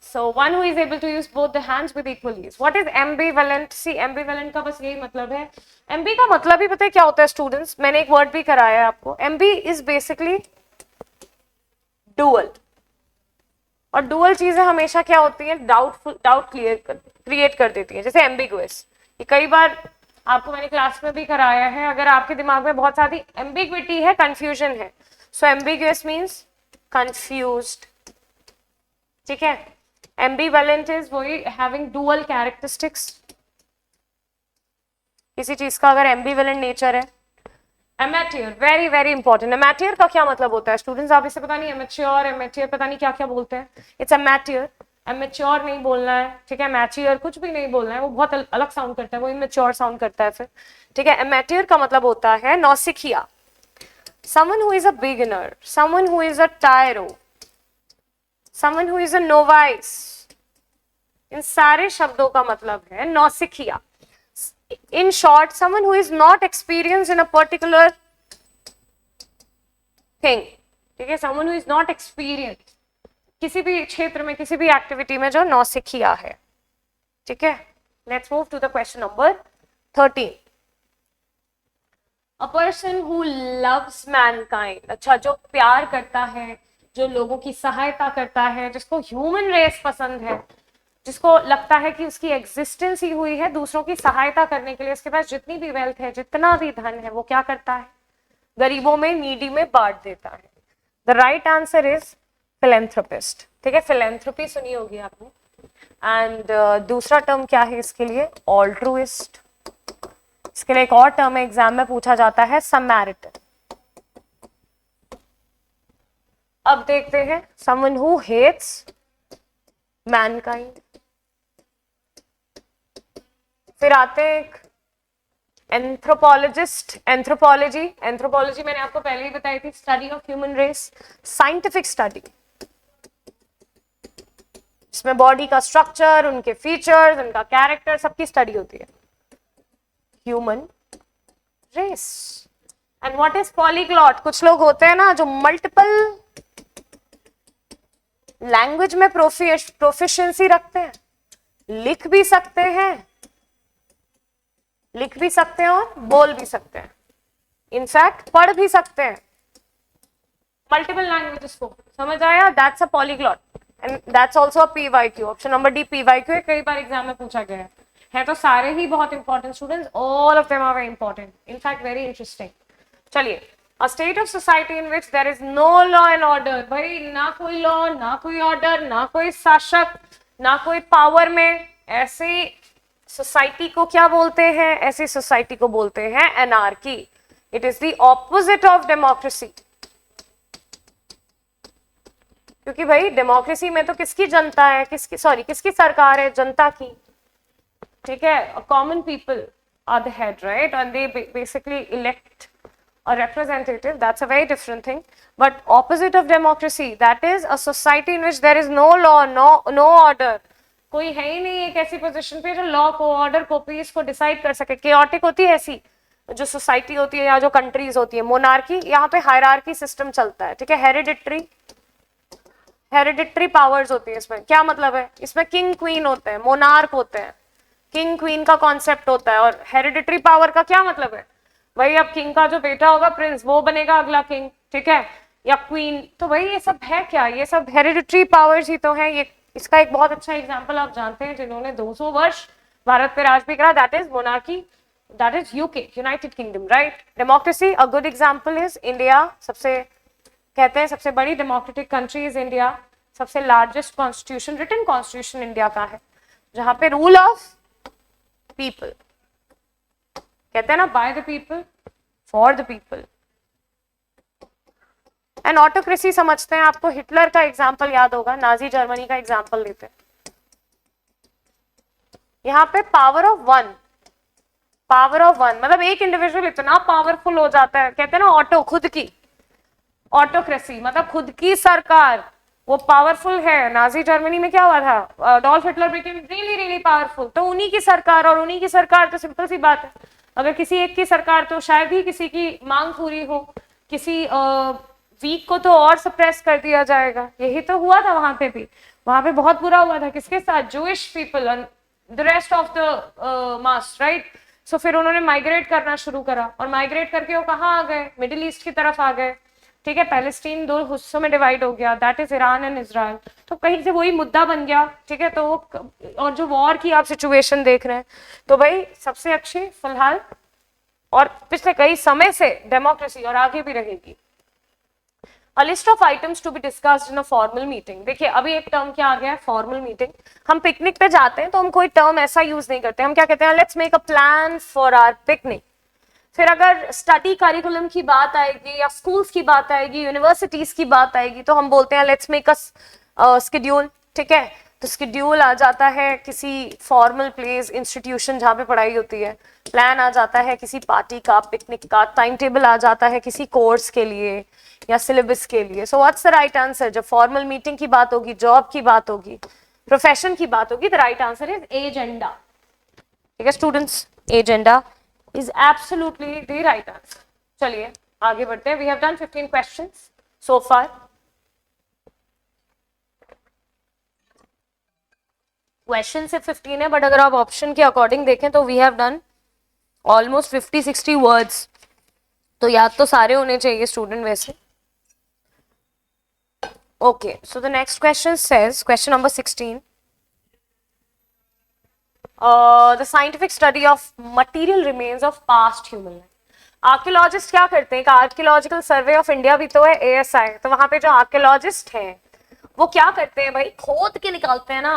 so one who is able to use both the hands with equal ease. What is ambivalent? See, ambivalent का बस यही मतलब है, MB का मतलब ही पता है क्या होता है स्टूडेंट्स, मैंने एक वर्ड भी कराया है आपको, MB is basically dual, और डुअल चीजें हमेशा क्या होती हैं, डाउट क्रिएट कर देती हैं, जैसे एम्बिगुअस। ये कई बार आपको मैंने क्लास में भी कराया है, अगर आपके दिमाग में बहुत सारी एम्बिग्विटी है, कंफ्यूजन है, सो एम्बिगुअस मीन्स कंफ्यूज्ड। ठीक है, एम्बिवेलेंट इज वही हैविंग डुअल कैरेक्टरिस्टिक्स, किसी चीज का अगर एम्बिवेलेंट नेचर है। Amateur, very very important. Amateur का क्या मतलब होता है स्टूडेंट्स, आप इसे पता नहीं, एमेच्योर, एमेच्योर पता नहीं क्या क्या बोलते हैं, इट्स एमेच्योर, एमेच्योर नहीं बोलना है। ठीक है, मैच्योर कुछ भी नहीं बोलना है, वो बहुत अलग साउंड करता है, वो इमेच्योर साउंड करता है फिर। ठीक है, एमेच्योर का मतलब होता है नौसिखिया, someone who is a beginner, someone who is a tyro, someone who is a novice, इन सारे शब्दों का मतलब है नौसिखिया। In short, someone who is not experienced in a particular thing. ठीक है, someone who is not experienced किसी भी क्षेत्र में, किसी भी एक्टिविटी में, जो नौसिखिया है। ठीक है, let's move to the question number 13. A person who loves mankind, अच्छा, जो प्यार करता है, जो लोगों की सहायता करता है, जिसको ह्यूमन रेस पसंद है, जिसको लगता है कि उसकी एग्जिस्टेंस ही हुई है दूसरों की सहायता करने के लिए, उसके पास जितनी भी वेल्थ है, जितना भी धन है, वो क्या करता है, गरीबों में, नीडी में बांट देता है। The right answer is philanthropist. ठीक है, फिलेंथ्रोपी सुनी होगी आपने। एंड दूसरा टर्म क्या है इसके लिए, ऑल्ट्रुइस्ट। इसके लिए एक और टर्म एग्जाम में पूछा जाता है, समैरिटन। अब देखते हैं, समवन हु हेट्स मैनकाइंड। फिर आते हैं एक एंथ्रोपोलॉजिस्ट। एंथ्रोपोलॉजी मैंने आपको पहले ही बताई थी, study of human race, scientific study, जिसमें बॉडी का स्ट्रक्चर, उनके फीचर्स, उनका कैरेक्टर, सबकी स्टडी होती है, human race. And what is polyglot? कुछ लोग होते हैं ना जो मल्टीपल लैंग्वेज में प्रोफिशिएंसी रखते हैं, लिख भी सकते हैं और बोल भी सकते हैं, इनफैक्ट पढ़ भी सकते हैं मल्टीपल लैंग्वेजेस को। समझ आया? That's a polyglot and that's also a PYQ. Option number D PYQ है, कई बार एग्जाम में पूछा गया है तो सारे ही बहुत important students, all of them are very important, in fact very interesting. चलिए, A state of society in which there is no law and order. भाई ना कोई लॉ, ना कोई ऑर्डर, ना कोई शासक, ना कोई पावर में, ऐसी सोसाइटी को क्या बोलते हैं? ऐसी सोसाइटी को बोलते हैं anarchy. It is the opposite of democracy. क्योंकि भाई डेमोक्रेसी में तो किसकी जनता है, किसकी सरकार है? जनता की. ठीक है, common people are the head, right, and they basically elect a representative. That's a very different thing. But opposite of democracy, that is a society in which there is no law, no order. कोई है ही नहीं एक ऐसी position पे जो law को, order को, piece को डिसाइड कर सके. केओटिक होती है ऐसी जो सोसाइटी होती है या जो कंट्रीज होती है. मोनार्की, यहाँ पे हायरार्की सिस्टम चलता है. ठीक है, हेरिडिटरी पावर्स होती है. इसमें क्या मतलब है? इसमें किंग क्वीन होते हैं, मोनार्क होते हैं, किंग क्वीन का कॉन्सेप्ट होता है. और हेरिडिटरी पावर का क्या मतलब है? भाई अब किंग का जो बेटा होगा प्रिंस, वो बनेगा अगला किंग. ठीक है, या क्वीन. तो भाई ये सब है क्या? ये सब हेरिडिटरी पावर्स ही तो है. ये इसका एक बहुत अच्छा एग्जांपल आप जानते हैं जिन्होंने 200 वर्ष भारत पे राज भी करा, that is monarchy, that is UK, United Kingdom, right. Democracy, a good example is India. सबसे कहते हैं सबसे बड़ी डेमोक्रेटिक कंट्री इज इंडिया. सबसे largest constitution, written constitution India का है, जहां पे रूल ऑफ पीपल, कहते हैं ना, by the people for the people. And autocracy समझते हैं. आपको हिटलर का एग्जाम्पल याद होगा, नाजी जर्मनी का एग्जाम्पल लेते हैं. यहाँ पे पावर ऑफ वन मतलब एक इंडिविजुअल इतना पावरफुल हो जाता है, कहते हैं ना ऑटो, खुद की. ऑटोक्रेसी मतलब खुद की सरकार, वो पावरफुल है. नाजी जर्मनी में क्या हुआ था? Adolf Hitler became really powerful. तो उन्हीं की सरकार, और उन्हीं की सरकार तो सिंपल सी बात है, अगर किसी एक की सरकार तो शायद ही किसी की मांग पूरी हो, किसी वीक को तो और सप्रेस कर दिया जाएगा. यही तो हुआ था वहां पे भी. वहां पे बहुत बुरा हुआ था. किसके साथ? Jewish people and the rest of the mass, right. So फिर उन्होंने माइग्रेट करना शुरू करा, और माइग्रेट करके वो कहाँ आ गए? मिडिल ईस्ट की तरफ आ गए. ठीक है, पैलेस्टीन 2 हिस्सों में डिवाइड हो गया, that is Iran and Israel. तो कहीं से वही मुद्दा बन गया. ठीक है, तो और जो वॉर की आप सिचुएशन देख रहे हैं, तो भाई सबसे अच्छी फिलहाल और पिछले कई समय से डेमोक्रेसी, और आगे भी रहेगी. A list of items to be discussed in a formal meeting. देखिए अभी एक टर्म क्या आ गया है? Formal meeting. हम पिकनिक पे जाते हैं तो हम कोई टर्म ऐसा यूज नहीं करते. हम क्या कहते हैं? Let's make a plan for our picnic. फिर अगर स्टडी करिकुलम की बात आएगी, या स्कूल्स की बात आएगी, यूनिवर्सिटीज की बात आएगी, तो हम बोलते हैं लेट्स मेक अ स्केड्यूल. ठीक है, तो स्केड्यूल आ जाता है किसी फॉर्मल प्लेस, इंस्टीट्यूशन जहाँ पे पढ़ाई होती है. प्लान आ जाता है किसी पार्टी का, पिकनिक का. टाइम टेबल आ जाता है किसी कोर्स के लिए या सिलेबस के लिए. So what's the right answer? जब फॉर्मल मीटिंग की बात होगी, जॉब की बात होगी, प्रोफेशन की बात होगी, the right answer is agenda. ठीक है students, agenda is absolutely the right answer. चलिए आगे बढ़ते हैं. We have done 15 questions so far. Question सिर्फ 15 है, बट अगर आप ऑप्शन के अकॉर्डिंग देखें तो we have done almost 50-60 words. तो याद तो सारे होने चाहिए स्टूडेंट वैसे. Okay, so the next question says, question number 16. The scientific study of material remains of past human life. Archaeologist क्या करते हैं? आर्कियोलॉजिकल सर्वे ऑफ इंडिया भी तो है, ASI. तो वहां पे जो आर्कियोलॉजिस्ट हैं वो क्या करते हैं भाई? खोद के निकालते हैं ना.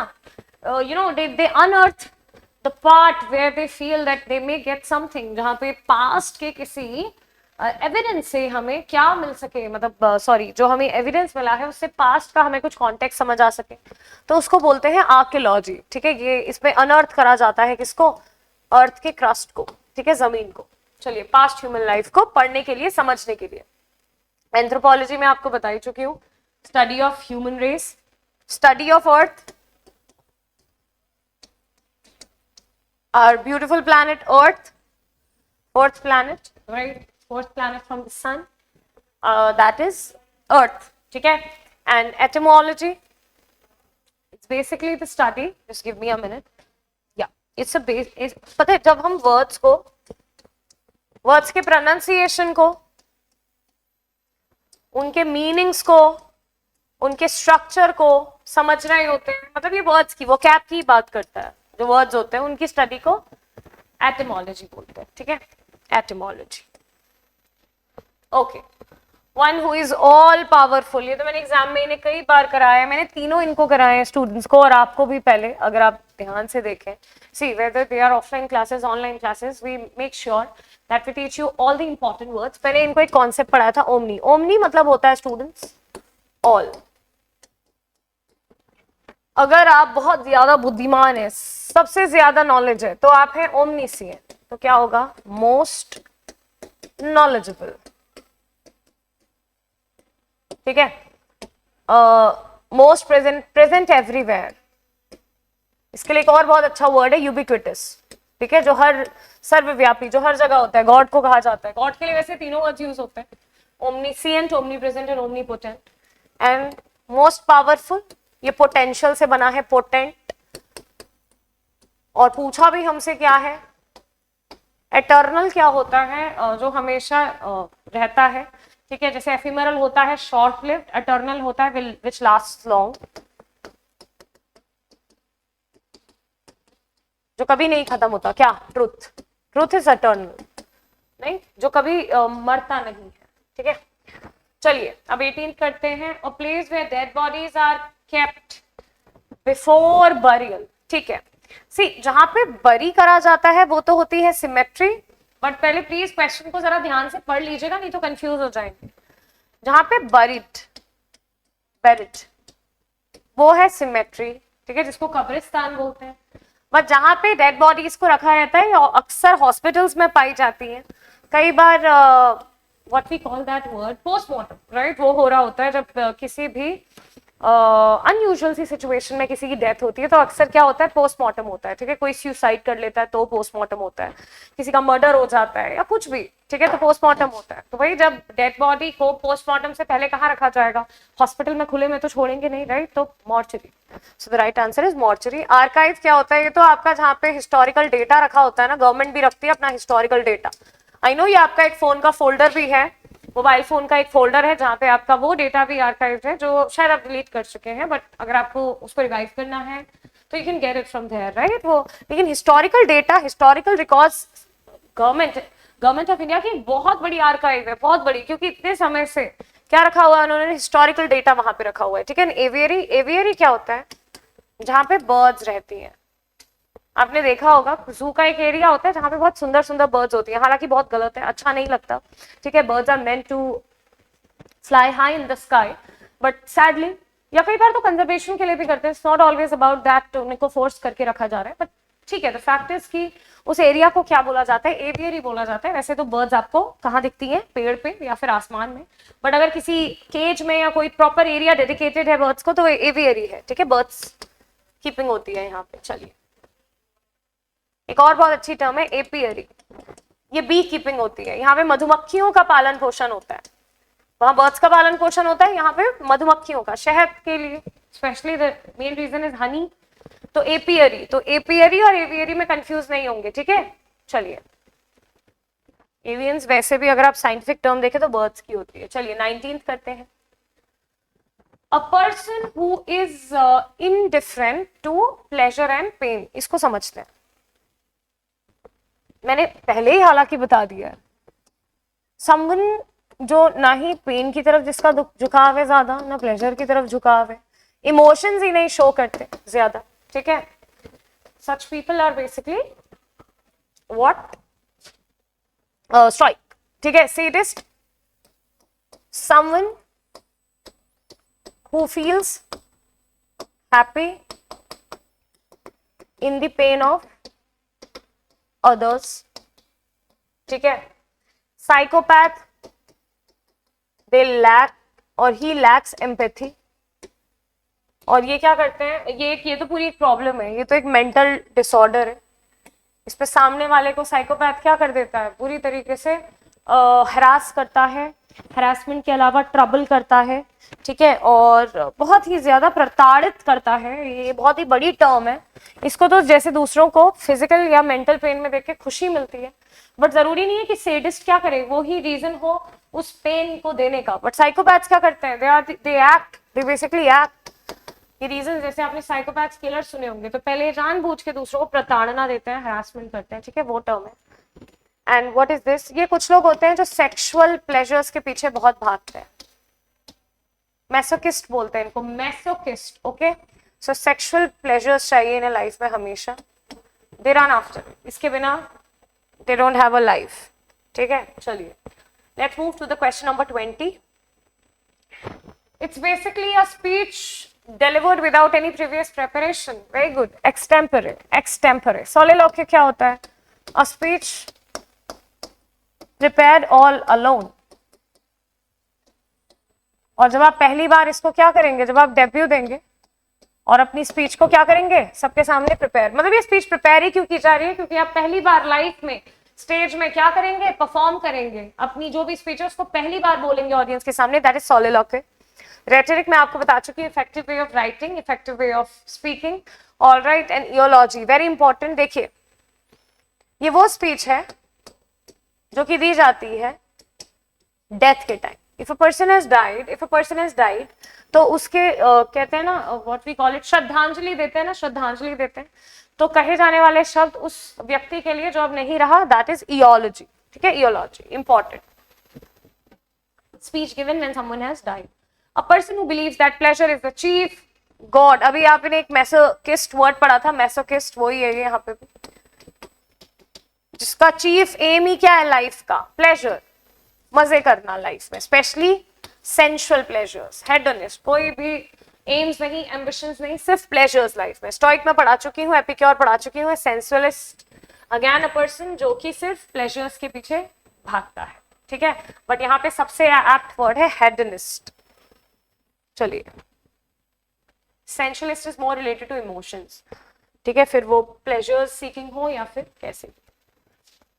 You know, they unearth the part where they feel that they may get something, जहाँ पे पास्ट के किसी एविडेंस से हमें क्या मिल सके, मतलब सॉरी जो हमें एविडेंस मिला है उससे पास्ट का हमें कुछ कॉन्टेक्स्ट समझ आ सके, तो उसको बोलते हैं आर्कियोलॉजी. ठीक है, ये इसमें अनअर्थ करा जाता है किसको? अर्थ के क्रस्ट को. ठीक है, जमीन को. चलिए, पास्ट ह्यूमन लाइफ को पढ़ने के लिए, समझने के लिए. एंथ्रोपोलॉजी में आपको बता ही चुकी हूँ, study of human race, study of earth, our beautiful planet Earth, fourth planet, right? Fourth planet from the sun, that is Earth. ठीक है, and etymology, it's basically the study. Just give me a minute. Yeah, it's a base. पता है जब हम words के pronunciation को, उनके meanings को, उनके structure को समझ रहे होते हैं, मतलब ये words की vocab की बात करता है. जो वर्ड्स होते हैं उनकी स्टडी को एटिमोलॉजी बोलते हैं. ठीक है, etymology. Okay, one who is all powerful, ये तो मैंने एग्जाम में इन्हें कई बार कराया है, मैंने तीनों इनको कराए हैं स्टूडेंट्स को, और आपको भी पहले, अगर आप ध्यान से देखें. See whether they are offline classes, online classes, we make sure that we teach you all the important words. पहले इनको एक कॉन्सेप्ट पढ़ाया था, ओमनी. ओमनी मतलब होता है स्टूडेंट्स ऑल. अगर आप बहुत ज्यादा बुद्धिमान है, सबसे ज्यादा नॉलेज है, तो आप हैं ओमनीसिएंट. तो क्या होगा? Most knowledgeable. ठीक है. Most present, present everywhere. इसके लिए एक और बहुत अच्छा वर्ड है यूबिक्विटस. ठीक है, जो हर सर्वव्यापी, जो हर जगह होता है. गॉड को कहा जाता है, गॉड के लिए वैसे तीनों वर्ड यूज होते हैं, omniscient, omnipresent and omnipotent. And most powerful, ये पोटेंशियल से बना है, पोटेंट. और पूछा भी हमसे क्या है? एटर्नल क्या होता है? जो हमेशा रहता है. ठीक है, जैसे एफिमरल होता है शॉर्ट लिव्ड, एटर्नल होता है विच लास्ट लॉन्ग, जो कभी नहीं खत्म होता. क्या? ट्रुथ. Truth is eternal. नहीं, जो कभी मरता नहीं है. ठीक है, चलिए अब 18 करते हैं. A place where dead bodies are kept before burial. ठीक है, सी जहां पे बरी करा जाता है वो तो होती है सिमेट्री. बट पहले प्लीज क्वेश्चन को जरा ध्यान से पढ़ लीजिएगा, नहीं तो कंफ्यूज हो जाएंगे. जहां पे बरिड, बेरिड, वो है सिमेट्री. ठीक है, जिसको कब्रिस्तान बोलते हैं. बट जहां पे डेड बॉडीज को रखा रहता है, अक्सर हॉस्पिटल्स में पाई जाती हैं. कई बार what we call that word, postmortem, right, वो हो रहा होता है जब किसी भी अनयूजुअल सी सिचुएशन में किसी की डेथ होती है, तो अक्सर क्या होता है? पोस्टमार्टम होता है. ठीक है, कोई सुसाइड कर लेता है तो पोस्टमार्टम होता है, किसी का मर्डर हो जाता है या कुछ भी. ठीक है, तो पोस्टमार्टम होता है. तो भाई जब डेड बॉडी को पोस्टमार्टम से पहले कहाँ रखा जाएगा? हॉस्पिटल में, खुले में तो छोड़ेंगे नहीं, राइट. तो mortuary. So the right answer is mortuary. Archive क्या होता है? ये तो आपका जहाँ पे हिस्टोरिकल डेटा रखा होता है ना, गवर्नमेंट भी रखती है अपना हिस्टोरिकल डेटा. आई नो ये आपका एक फोन का फोल्डर भी है, मोबाइल फोन का एक फोल्डर है जहाँ पे आपका वो डेटा भी आर्काइव है, जो शायद आप डिलीट कर चुके हैं. बट अगर आपको उसको रिवाइव करना है तो you can get it from there, right. वो लेकिन historical data, historical records, government of India की बहुत बड़ी आर्काइव है, बहुत बड़ी, क्योंकि इतने समय से क्या रखा हुआ है उन्होंने? हिस्टोरिकल डेटा वहां पे रखा हुआ है. ठीक है. एवियरी, एवियरी क्या होता है? जहाँ पे बर्ड्स रहती हैं. आपने देखा होगा जू का एक एरिया होता है जहाँ पे बहुत सुंदर सुंदर बर्ड्स होती है. हालांकि बहुत गलत है, अच्छा नहीं लगता. ठीक है, birds are meant to fly high in the sky, but sadly, या कई बार तो कंजर्वेशन के लिए भी करते हैं. It's not always about that उनको फोर्स करके रखा जा रहा है. बट ठीक है, द फैक्ट इज कि उस एरिया को क्या बोला जाता है? एवियरी बोला जाता है. वैसे तो बर्ड्स आपको कहाँ दिखती हैं? पेड़ पे या फिर आसमान में. बट अगर किसी केज में या कोई प्रॉपर एरिया डेडिकेटेड है बर्ड्स को, तो एवियरी है. ठीक है, बर्ड्स कीपिंग होती है यहाँ पे. चलिए, एक और बहुत अच्छी टर्म है एपियरी. ये बी कीपिंग होती है. यहाँ पे मधुमक्खियों का पालन पोषण होता है. वहां बर्ड्स का पालन पोषण होता है, यहाँ पे मधुमक्खियों का, शहद के लिए specially. The main reason is honey. तो एपियरी, तो एपियरी और एवियरी में कंफ्यूज नहीं होंगे. ठीक है, चलिए. एवियंस वैसे भी अगर आप साइंटिफिक टर्म देखें तो बर्ड्स की होती है. चलिए 19th करते हैं. A person who is indifferent to pleasure and pain. इसको समझते हैं. मैंने पहले ही हालांकि बता दिया है. समवन जो ना ही पेन की तरफ जिसका झुकाव है ज्यादा, ना प्लेजर की तरफ झुकाव है, इमोशंस ही नहीं शो करते ज्यादा. ठीक है, such people are basically what? Strike. ठीक है, sadist, someone who feels happy in the pain of others. ठीक है, साइकोपैथ, they lack और he lacks empathy. और ये क्या करते हैं? ये तो पूरी एक प्रॉब्लम है, ये तो एक मेंटल डिसऑर्डर है. इस पे सामने वाले को साइकोपैथ क्या कर देता है? पूरी तरीके से हरास करता है, हरासमेंट के अलावा ट्रबल करता है. ठीक है, और बहुत ही ज्यादा प्रताड़ित करता है. ये बहुत ही बड़ी टर्म है. इसको तो जैसे दूसरों को फिजिकल या मेंटल पेन में देख के खुशी मिलती है, बट जरूरी नहीं है कि सैडिस्ट क्या करे, वो ही रीजन हो उस पेन को देने का. बट साइकोपैथ्स क्या करते हैं? They basically act. ये रीजन, जैसे आपने साइकोपैथ्स किलर सुने होंगे, तो पहले जानबूझ के दूसरों को प्रताड़ना देते हैं, हरासमेंट करते हैं. ठीक है, वो टर्म है. एंड व्हाट इज दिस, ये कुछ लोग होते हैं जो सेक्सुअल प्लेजर्स के पीछे बहुत भागते हैं, मैसोकिस्ट बोलते हैं इनको, मैसोकिस्ट, ओके। सो सेक्सुअल प्लेजर्स चाहिए इन्हें लाइफ में हमेशा, दे रन आफ्टर, इसके बिना they don't have a life, ठीक है। चलिए let's move to the question number 20. It's basically a speech delivered without any previous preparation. Very good. Extempore. Extempore. Soliloquy क्या होता है? A speech prepared all alone. और जब आप पहली बार इसको क्या करेंगे, जब आप डेब्यू देंगे और अपनी स्पीच को क्या करेंगे, सबके सामने प्रिपेयर, मतलब ये स्पीच प्रिपेयर ही क्यों की जा रही है, क्योंकि आप पहली बार लाइफ में स्टेज में क्या करेंगे, परफॉर्म करेंगे, अपनी जो भी स्पीच है उसको पहली बार बोलेंगे ऑडियंस के सामने, दैट इज सोलिलोक्वी. रेटरिक में आपको बता चुकी है, effective way of writing, effective way of speaking, all right. And eulogy very important. देखिए ये वो स्पीच है जो कि दी जाती है डेथ के time. If a person has died, तो उसके कहते हैं ना, व्हाट वी कॉल इट, श्रद्धांजलि देते हैं ना, श्रद्धांजलि देते हैं, तो कहे जाने वाले शब्द उस व्यक्ति के लिए जो अब नहीं रहा, दैट इज इयोलॉजी, ठीक है. Eulogy important. Speech given when someone has died. A person who believes that pleasure is the chief god. अभी आपने एक मैसोकिस्ट वर्ड पढ़ा था, मैसोकिस्ट वही है यहाँ पे भी, जिसका चीफ एम ही क्या है लाइफ का, प्लेजर, मजे करना लाइफ में, स्पेशली सेंसुअल प्लेजर्स, हेडोनिस्ट, कोई भी एम्स नहीं, एम्बिशंस नहीं, सिर्फ प्लेजर्स लाइफ में. स्टोइक में पढ़ा चुकी हूँ, एपिक्योर पढ़ा चुकी हूँ. सेंसुअलिस्ट अगेन अ पर्सन जो कि सिर्फ प्लेजर्स के पीछे भागता है, ठीक है. बट यहाँ पे सबसे एप्ट वर्ड है हेडोनिस्ट. चलिए, sensualist is more related to emotions, ठीक है, फिर वो प्लेजर्स सीकिंग हो या फिर कैसे.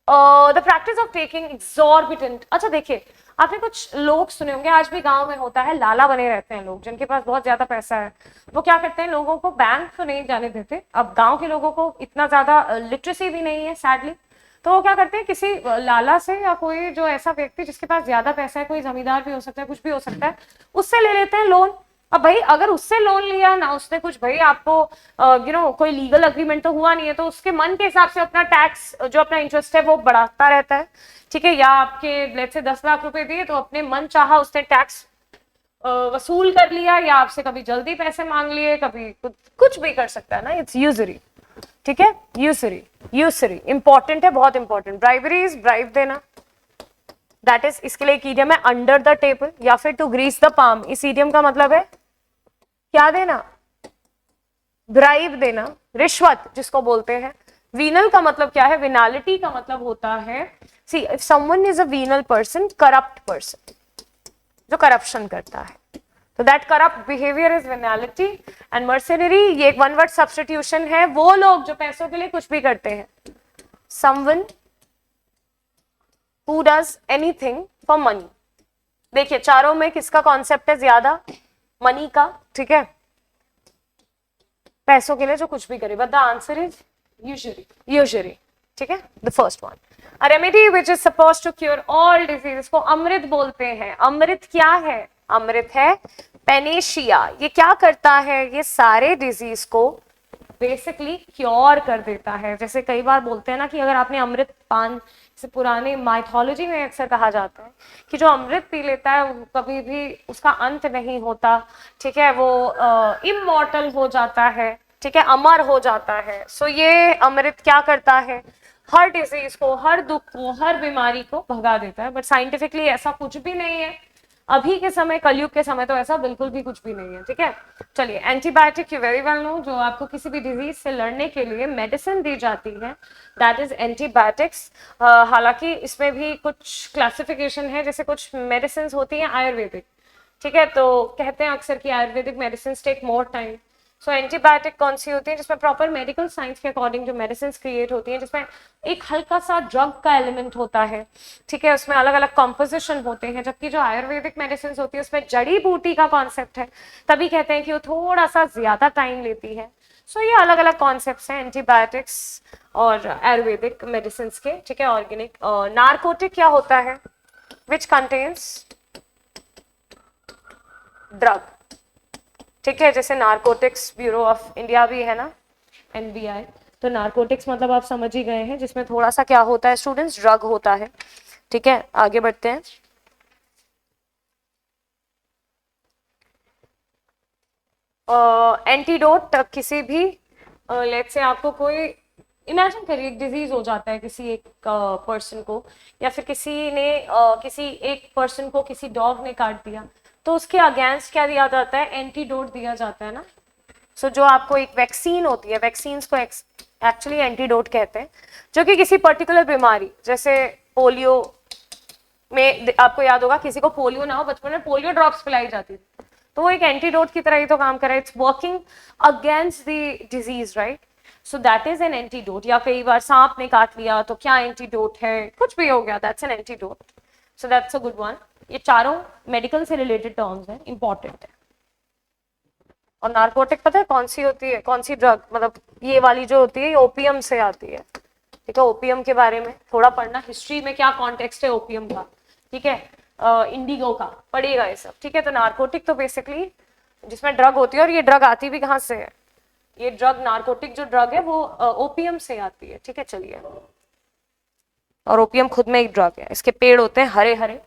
The practice of taking exorbitant. अच्छा देखिए, आपने कुछ लोग सुने होंगे, आज भी गांव में होता है, लाला बने रहते हैं लोग जिनके पास बहुत ज्यादा पैसा है. वो क्या करते हैं, लोगों को बैंक तो नहीं जाने देते. अब गांव के लोगों को इतना ज्यादा लिटरेसी भी नहीं है सैडली, तो वो क्या करते हैं, किसी लाला से या कोई जो ऐसा व्यक्ति जिसके पास ज्यादा पैसा है, कोई जमींदार भी हो सकता है, कुछ भी हो सकता है, उससे ले लेते हैं लोन. अब भाई अगर उससे लोन लिया ना, उसने कुछ भाई आपको कोई लीगल अग्रीमेंट तो हुआ नहीं है, तो उसके मन के हिसाब से अपना टैक्स जो अपना इंटरेस्ट है वो बढ़ाता रहता है, ठीक है. या आपके लेट्स से 10 लाख रुपए दिए, तो अपने मन चाहा उसने टैक्स वसूल कर लिया, या आपसे कभी जल्दी पैसे मांग लिए, कभी कुछ भी कर सकता है ना. इट्स यूजरी, ठीक है. यूसरी, यूसरी इंपॉर्टेंट है, बहुत इंपॉर्टेंट. ब्राइबरी इज ब्राइब देना, दैट इज, इसके लिए एक इडियम है अंडर द टेबल या फिर टू ग्रीस द पाम. इस इडियम का मतलब है क्या देना, ब्राइब देना, रिश्वत जिसको बोलते हैं. वीनल का मतलब क्या है, विनालिटी का मतलब होता है, see if someone is a venal person, corrupt person, जो करप्शन करता है, तो that corrupt behaviour is venality. And mercenary, ये एक वन वर्ड सब्स्टिट्यूशन है, वो लोग जो पैसों के लिए कुछ भी करते हैं. Someone who does anything for money. देखिए चारों में किसका कॉन्सेप्ट है ज्यादा, मनी का, ठीक है, पैसों के लिए जो कुछ भी करे. But the answer is usually, usually, ठीक है. The first one. A remedy which is suppose to cure all disease, को अमृत बोलते हैं. अमृत क्या है, अमृत है पेनेशिया. ये क्या करता है, ये सारे डिजीज को बेसिकली क्योर कर देता है. जैसे कई बार बोलते हैं ना कि अगर आपने अमृत पान, जैसे पुराने माइथोलॉजी में अक्सर कहा जाता है कि जो अमृत पी लेता है वो कभी भी उसका अंत नहीं होता, ठीक है, वो इमॉर्टल हो जाता है, ठीक है, अमर हो जाता है. सो ये अमृत क्या करता है, हर डिजीज को, हर दुख को, हर बीमारी को भगा देता है. बट साइंटिफिकली ऐसा कुछ भी नहीं है अभी के समय, कलयुग के समय तो ऐसा बिल्कुल भी कुछ भी नहीं है, ठीक है. चलिए, antibiotic you very well know, जो आपको किसी भी डिजीज से लड़ने के लिए मेडिसिन दी जाती है, दैट इज एंटीबायोटिक्स. हालांकि इसमें भी कुछ क्लासिफिकेशन है, जैसे कुछ मेडिसिन होती हैं आयुर्वेदिक, ठीक है, तो कहते हैं अक्सर कि Ayurvedic medicine take more time. So antibiotic कौन सी होती है, जिसमें प्रॉपर मेडिकल साइंस के अकॉर्डिंग जो मेडिसिन क्रिएट होती हैं, जिसमें एक हल्का सा ड्रग का एलिमेंट होता है, ठीक है, उसमें अलग अलग कॉम्पोजिशन होते हैं. जबकि जो आयुर्वेदिक मेडिसिन होती है उसमें जड़ी बूटी का कॉन्सेप्ट है, तभी कहते हैं कि वो थोड़ा सा ज्यादा टाइम लेती है. सो ये अलग अलग कॉन्सेप्ट्स हैं एंटीबायोटिक्स और आयुर्वेदिक मेडिसिन के, ठीक है. ऑर्गेनिक. नार्कोटिक क्या होता है, विच कंटेन्स ड्रग, ठीक है, जैसे नार्कोटिक्स ब्यूरो ऑफ इंडिया भी है ना, एनबीआई, तो नारकोटिक्स मतलब आप समझ ही गए हैं, जिसमें थोड़ा सा क्या होता है स्टूडेंट्स, ड्रग होता है। ठीक है, आगे बढ़ते हैं। एंटीडोट किसी भी लेट्स से आपको कोई इमेजिन करिए एक डिजीज हो जाता है किसी एक पर्सन को, या फिर किसी ने किसी एक पर्सन को किसी डॉग ने काट दिया, तो उसके अगेंस्ट क्या दिया जाता है, एंटीडोट दिया जाता है ना। सो जो आपको एक वैक्सीन होती है, वैक्सीन्स को एक्चुअली एंटीडोट कहते हैं, जो कि किसी पर्टिकुलर बीमारी जैसे पोलियो में, आपको याद होगा किसी को पोलियो ना हो, बचपन में पोलियो ड्रॉप्स पिलाई जाती थी, तो वो एक एंटीडोट की तरह ही तो काम कर रहा है, it's working against the disease, right. So that is an antidote. या कई बार सांप ने काट लिया तो क्या एंटीडोट है, कुछ भी हो गया, that's an antidote. So that's a good one. ये चारों मेडिकल से रिलेटेड टर्म्स हैं, इंपॉर्टेंट है। और नार्कोटिक पता है कौन सी होती है, कौन सी ड्रग, मतलब ये वाली जो होती है ओपियम से आती है। ठीक है, ओपियम के बारे में थोड़ा पढ़ना, हिस्ट्री में क्या कॉन्टेक्स्ट है ओपियम का, ठीक है, इंडिगो का पढ़ेगा ये सब। ठीक है, तो नार्कोटिक तो बेसिकली जिसमें ड्रग होती है, और ये ड्रग आती भी कहाँ से है, ये ड्रग नार्कोटिक जो ड्रग है वो ओपियम से आती है। ठीक है, चलिए। और ओपियम खुद में एक ड्रग है, इसके पेड़ होते हैं हरे हरे,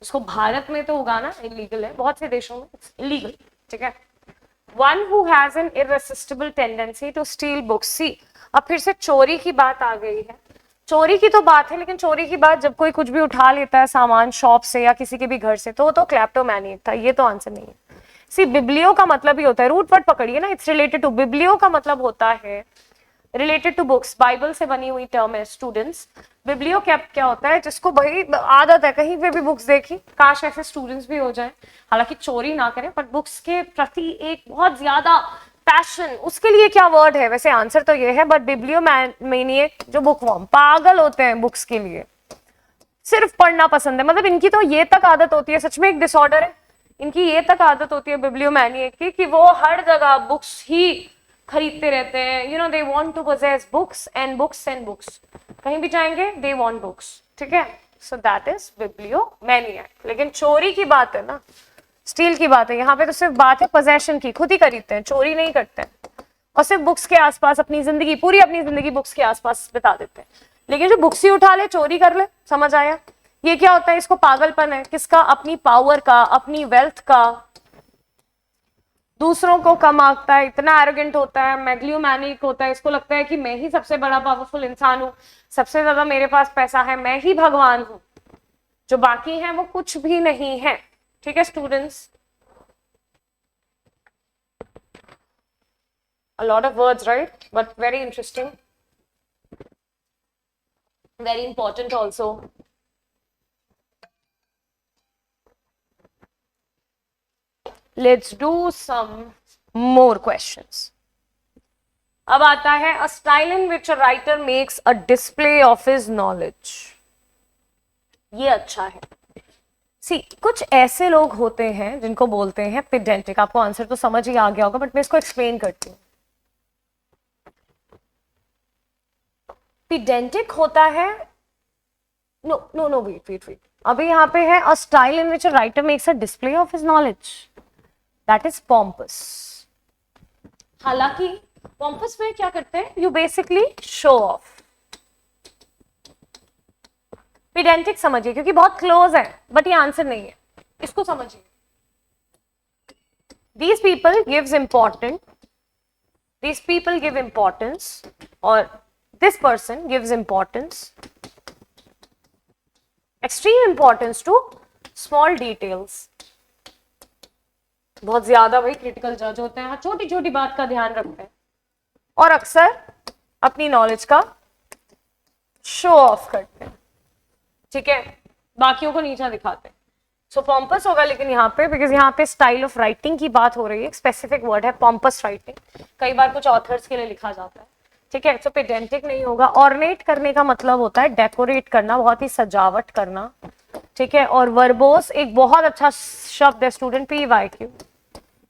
उसको भारत में तो उगाना इलीगल है, बहुत से देशों में इलीगल। ठीक है, one who has an irresistible tendency to steal books. See, अब फिर से चोरी की बात आ गई है। चोरी की तो बात है, लेकिन चोरी की बात जब कोई कुछ भी उठा लेता है सामान शॉप से या किसी के भी घर से, तो वो तो क्लैप्टोमैनिक था, ये तो आंसर नहीं है। सी, बिब्लियो का मतलब ही होता है, रूट वर्ड पकड़िए ना, इट्स रिलेटेड टू, बिब्लियो का मतलब होता है रिलेटेड टू बुक्स, बाइबल से बनी हुई टर्म है स्टूडेंट्स। बिब्लियो क्या होता है, जिसको भाई आदत है कहीं पे भी बुक्स देखी, काश ऐसे स्टूडेंट्स भी हो जाए, हालांकि चोरी ना करें, पर बुक्स के प्रति एक बहुत ज्यादा पैशन, उसके लिए क्या वर्ड है, वैसे आंसर तो ये है, बट बिब्लियो मैनिएक जो बुक वर्म, पागल होते हैं बुक्स के लिए, सिर्फ पढ़ना पसंद है, मतलब इनकी तो ये तक आदत होती है, सच में एक डिसऑर्डर है, इनकी ये तक आदत होती है बिब्लियो मैनिएक की, कि वो हर जगह बुक्स ही खरीदते रहते हैं। You know, they want to possess books and books and books, कहीं भी जाएंगे दे वांट बुक्स। ठीक है, so that is bibliomaniac. लेकिन चोरी की बात है ना, स्टील की बात है, यहाँ पे तो सिर्फ बात है पोजेशन की, खुद ही खरीदते हैं, चोरी नहीं करते हैं, और सिर्फ बुक्स के आसपास अपनी जिंदगी, पूरी अपनी जिंदगी बुक्स के आसपास बिता देते हैं। लेकिन जो बुक्स ही उठा ले, चोरी कर ले, समझ आया, ये क्या होता है, इसको पागलपन है, किसका, अपनी पावर का, अपनी वेल्थ का, दूसरों को कम आंकता है, इतना एरोगेंट होता है, मेगलियोमैनिक होता है, इसको लगता है कि मैं ही सबसे बड़ा पावरफुल इंसान हूं, सबसे ज्यादा मेरे पास पैसा है, मैं ही भगवान हूं, जो बाकी है वो कुछ भी नहीं है। ठीक है students, a lot of words, right, but very interesting, very important also. Let's do some more questions. अब आता है a style in which a writer makes a display of his knowledge. ये अच्छा है। सी, कुछ ऐसे लोग होते हैं जिनको बोलते हैं पेडेंटिक, आपको आंसर तो समझ ही आ गया होगा, बट मैं इसको एक्सप्लेन करती हूँ। पेडेंटिक होता है, नो नो नो, वेट, अभी यहाँ पे है a style in which a writer makes a display of his knowledge, that is pompous. हालांकि pompous में क्या करते हैं, you basically show off. Pedantic समझिए क्योंकि बहुत क्लोज है, बट ये आंसर नहीं है, इसको समझिए। These people give importance, और this person gives importance, extreme importance to small details. बहुत ज्यादा भाई क्रिटिकल जज होते हैं, छोटी छोटी बात का ध्यान रखते हैं, और अक्सर अपनी नॉलेज का शो ऑफ करते हैं। ठीक है, बाकियों को नीचा दिखाते हैं। सो पॉम्पस होगा, लेकिन यहाँ पे बिकॉज यहाँ पे स्टाइल ऑफ राइटिंग की बात हो रही है, स्पेसिफिक वर्ड है पॉम्पस राइटिंग, कई बार कुछ ऑथर्स के लिए लिखा जाता है। ठीक है, सो पेडेंटिक नहीं होगा। ऑर्नेट करने का मतलब होता है डेकोरेट करना, बहुत ही सजावट करना। ठीक है, और वर्बोस एक बहुत अच्छा शब्द है स्टूडेंट, PYQ,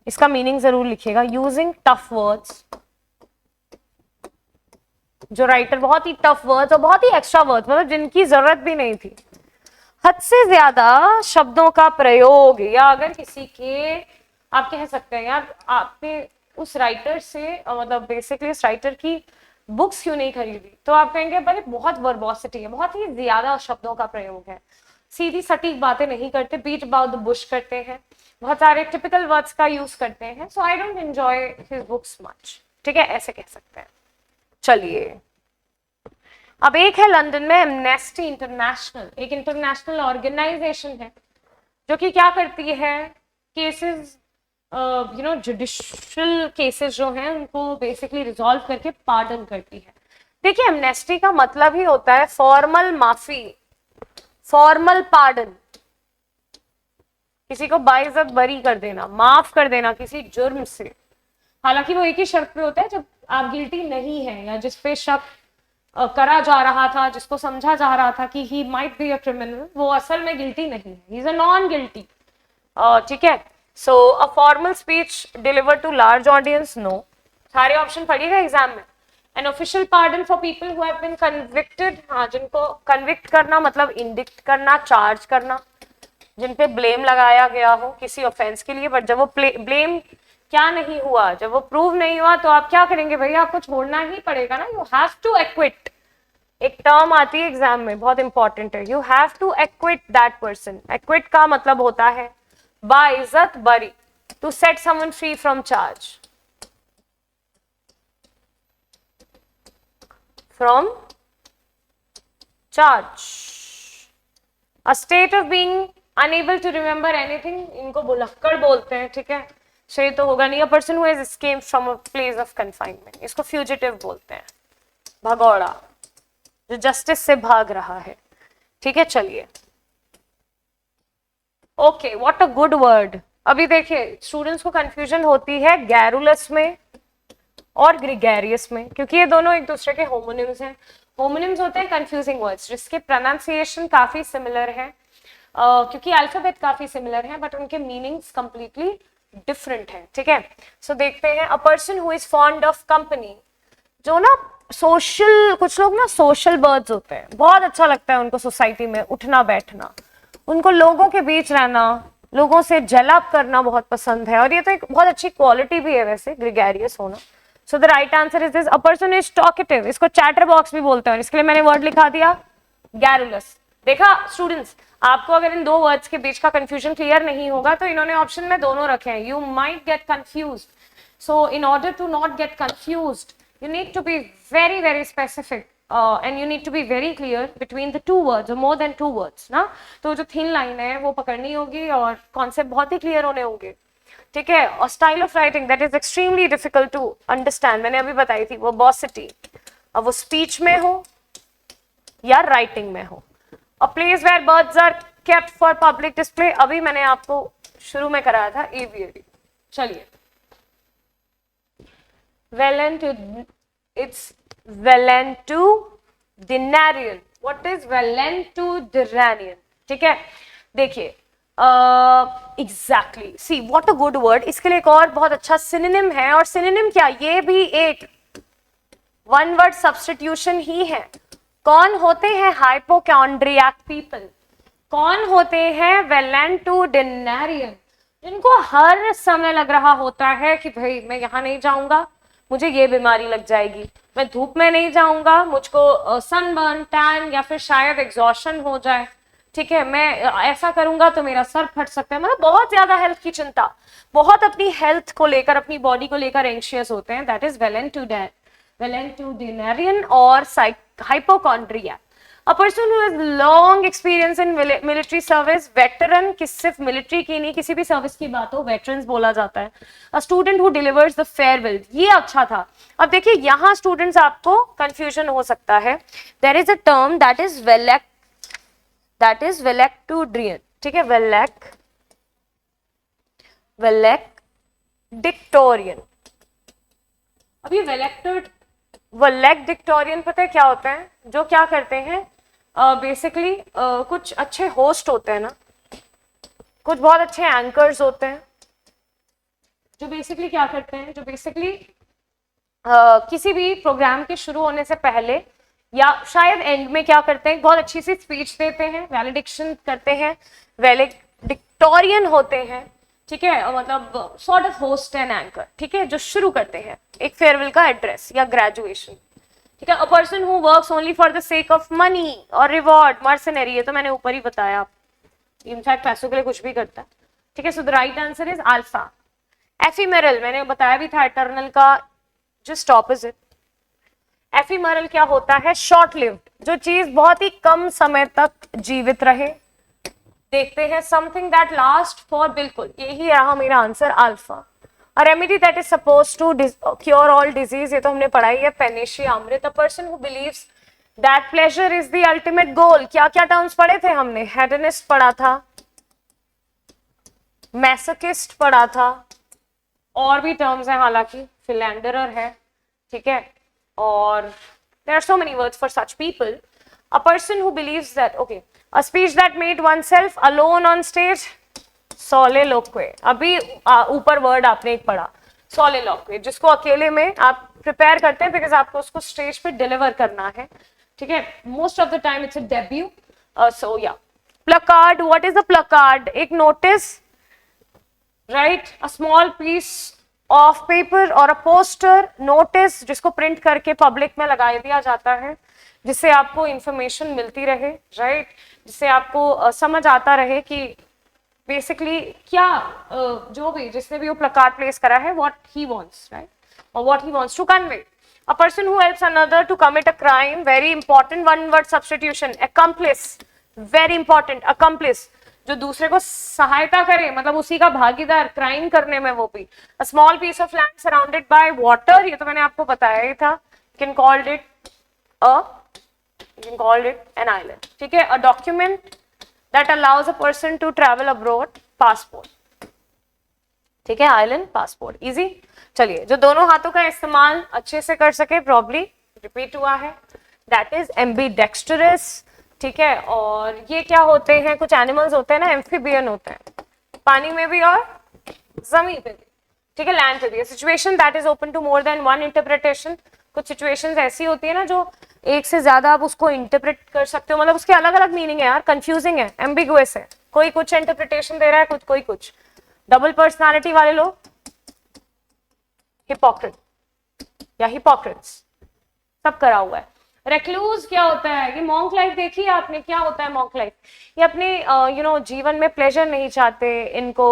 इसका मीनिंग जरूर लिखिएगा। यूजिंग टफ वर्ड्स, जो राइटर बहुत ही टफ वर्ड्स और बहुत ही एक्स्ट्रा वर्ड्स, मतलब जिनकी जरूरत भी नहीं थी, हद से ज्यादा शब्दों का प्रयोग, या अगर किसी के, आप कह सकते हैं यार आपने उस राइटर से, मतलब बेसिकली उस राइटर की बुक्स क्यों नहीं खरीदी, तो आप कहेंगे भाई बहुत वर्बोसिटी है, बहुत ही ज्यादा शब्दों का प्रयोग है, सीधी सटीक बातें नहीं करते, बीट अबाउट द बुश करते हैं, बहुत सारे टिपिकल वर्ड्स का यूज करते हैं, so I don't enjoy his books much, ठीक है, ऐसे कह सकते हैं। चलिए, अब एक है लंदन में एमनेस्टी इंटरनेशनल, एक इंटरनेशनल ऑर्गेनाइजेशन है जो कि क्या करती है, केसेस जुडिशियल केसेस जो हैं उनको बेसिकली रिजॉल्व करके पार्डन करती है। देखिए, एमनेस्टी का मतलब ही होता है फॉर्मल माफी, फॉर्मल पार्डन, किसी को बाइज्जत बरी कर देना, माफ कर देना किसी जुर्म से। हालांकि वो एक ही शर्त पे होता है, जब आप गिल्टी नहीं है या जिस पे शक करा जा रहा था, जिसको समझा जा रहा था कि he might be a criminal, वो असल में गिल्टी नहीं है, he is a non guilty, ठीक है। So a formal speech deliver to large audience, no, सारे ऑप्शन पढ़िएगा एग्जाम में। An official pardon for people who have been convicted, हाँ, जिनको कन्विक्ट करना मतलब इंडिक्ट करना, चार्ज करना, जिन पे ब्लेम लगाया गया हो किसी ऑफेंस के लिए, बट जब वो ब्लेम क्या नहीं हुआ, जब वो प्रूव नहीं हुआ, तो आप क्या करेंगे भैया, आपको छोड़ना ही पड़ेगा ना, यू हैव टू एक्विट। एक टर्म आती है एग्जाम में, बहुत इंपॉर्टेंट है, you have to acquit that person. Acquit का मतलब होता है बाइज्जत बरी, to set someone free from charge, from charge. A state of being unable to remember anything, इनको भुलक्कड़ बोलते हैं, ठीक है, सही तो होगा नहीं। अ person who has escaped from a place of confinement, इसको फ्यूजिटिव बोलते हैं, भगौड़ा, जो जस्टिस से भाग रहा है, ठीक है। चलिए, okay, what a good word. अभी देखिए, स्टूडेंट्स को कंफ्यूजन होती है गैरुलस में और ग्रिगेरियस में, क्योंकि ये दोनों एक दूसरे के होमोनिम्स हैं। होमोनिम्स होते हैं कंफ्यूजिंग वर्ड्स जिसके प्रोनाउंसिएशन काफी सिमिलर है, क्योंकि अल्फाबेट काफी सिमिलर है, बट उनके मीनिंग्स कंप्लीटली डिफरेंट है, ठीक है। सो देखते हैं, a person who is fond of company, जो ना सोशल, कुछ लोग ना सोशल बर्ड्स होते हैं, बहुत अच्छा लगता है उनको सोसाइटी में उठना बैठना, उनको लोगों के बीच रहना, लोगों से जलाप करना बहुत पसंद है, और ये तो एक बहुत अच्छी क्वालिटी भी है वैसे ग्रेगरियस होना। सो the right answer is this, a person is talkative, इसको चैटर बॉक्स भी बोलते हैं, इसके लिए मैंने वर्ड लिखा दिया गैरुलस। देखा स्टूडेंट्स, आपको अगर इन दो वर्ड्स के बीच का कंफ्यूजन क्लियर नहीं होगा तो इन्होंने ऑप्शन में दोनों रखे हैं, you might get confused. So in order to not get confused, you need to be very specific, and you need to be very clear between the two words or more than two words ना, तो जो thin line है वो पकड़नी होगी और concept बहुत ही clear होने होंगे, ठीक है। और style of writing that is extremely difficult to understand, मैंने अभी बताई थी, वो verbosity, अब वो speech में हो या writing में हो। A place where birds are kept for public display, अभी मैंने आपको शुरू में कराया था aviary। चलिए, it's valetudinarian. What is valetudinarian? ठीक है, देखिए, exactly, see what a good word। इसके लिए एक और बहुत अच्छा synonym है, और synonym क्या, ये भी एक one word substitution ही है। कौन होते हैं hypochondriac people? कौन होते हैं valetudinarian? जिनको हर समय लग रहा होता है कि भाई मैं यहाँ नहीं जाऊंगा, मुझे ये बीमारी लग जाएगी, मैं धूप में नहीं जाऊंगा, मुझको सनबर्न, टैन या फिर शायद एग्जॉशन हो जाए, ठीक है, मैं ऐसा करूंगा तो मेरा सर फट सकता है, मतलब बहुत ज्यादा हेल्थ की चिंता, बहुत अपनी हेल्थ को लेकर, अपनी बॉडी को लेकर एंशियस होते हैं, दैट इज valetudinarian और hypochondriac। A person who has long experience in military service, veteran, कि सिर्फ मिलिट्री की नहीं, किसी भी सर्विस की बात हो वेटरन्स बोला जाता है। A student who delivers the farewell, ये अच्छा था। अब देखिए, यहाँ स्टूडेंट्स आपको कंफ्यूजन हो सकता है, there is a term that is valedictorian, ठीक है, valedictorian। अब ये valedictorian पता है क्या होता है, जो क्या करते हैं, बेसिकली कुछ अच्छे होस्ट होते हैं ना, कुछ बहुत अच्छे एंकर्स होते हैं, जो बेसिकली क्या करते हैं, जो बेसिकली किसी भी प्रोग्राम के शुरू होने से पहले या शायद एंड में क्या करते हैं, बहुत अच्छी सी स्पीच देते हैं, वैलिडिक्शन करते हैं, वैलिडिक्टोरियन होते हैं, ठीक है, मतलब sort of host and anchor, ठीक है, जो शुरू करते हैं एक फेयरवेल का एड्रेस या ग्रेजुएशन। ठीक है, अ person who works only for the sake of money और रिवॉर्ड, मर्सनरी, ये तो मैंने ऊपर ही बताया, इनफैक्ट पैसों के लिए कुछ भी करता है। ठीक है, सो the right answer is alpha. Ephemeral मैंने बताया भी था, इटर्नल का जस्ट ऑपोजिट। एफिमेरल क्या होता है? शॉर्ट लिव्ड, जो चीज बहुत ही कम समय तक जीवित रहे। देखते हैं समथिंग दैट लास्ट फॉर, बिल्कुल यही रहा मेरा answer, alpha. A remedy that is supposed to cure all disease, ये तो हमने पढ़ाई है, पेनेशिया अमृत। A person who believes that pleasure is the ultimate goal, क्या क्या टर्म्स पढ़े थे हमने? हेडनिस्ट पढ़ा था, मैसोकिस्ट पढ़ा था, और भी टर्म्स हैं हालांकि, फिलैंडरर है, ठीक है, और there are so many words for such people. A person who believes that, okay, a speech that made oneself alone on stage, सोलेलोक्वे। अभी ऊपर वर्ड आपने एक पढ़ा, सोलेलोक्वे, जिसको अकेले में आप प्रिपेयर करते हैं बिकॉज आपको उसको स्टेज पे डिलीवर करना है। ठीक है, most of the time it's a debut. So yeah, placard, what is the placard? एक notice, right, a small piece of paper और अ पोस्टर, नोटिस जिसको प्रिंट करके पब्लिक में लगा दिया जाता है, जिससे आपको इंफॉर्मेशन मिलती रहे, राइट, जिससे आपको समझ आता रहे कि बेसिकली क्या जो भी जिसने भी वो प्लकार्ड प्लेस करा है, व्हाट ही वांट्स, राइट, और what he wants to convey. A person who helps another to commit a crime, very important one word substitution, accomplice, very important, accomplice, जो दूसरे को सहायता करे, मतलब उसी का भागीदार क्राइम करने में, वो भी। A small piece of land surrounded by water, ये तो मैंने आपको बताया ही था, can called it an island. ठीक है, a document that allows a person to travel abroad, passport। ठीक है, आइलैंड, पासपोर्ट, इजी। चलिए, जो दोनों हाथों का इस्तेमाल अच्छे से कर सके, प्रॉब्ली रिपीट हुआ है, दैट इज एम्बीडेक्स्टरस। ठीक है, और ये क्या होते हैं? कुछ एनिमल्स होते हैं ना, एम्फीबियन होते हैं, पानी में भी और जमीन पे भी, ठीक है, लैंड पे भी। Situation that is open to more than one interpretation, कुछ सिचुएशंस ऐसी होती है ना जो एक से ज्यादा आप उसको इंटरप्रेट कर सकते हो, मतलब उसके अलग अलग मीनिंग है यार, कंफ्यूजिंग है, एम्बिगुअस है, कोई कुछ इंटरप्रिटेशन दे रहा है, कोई कुछ। डबल पर्सनालिटी वाले लोग, हिपोक्रेट या हिपोक्रेट्स, सब करा हुआ है। रेक्लूज क्या होता है? ये मॉन्क लाइफ देखी है आपने, क्या होता है मॉन्क लाइफ? ये अपने जीवन में प्लेजर नहीं चाहते, इनको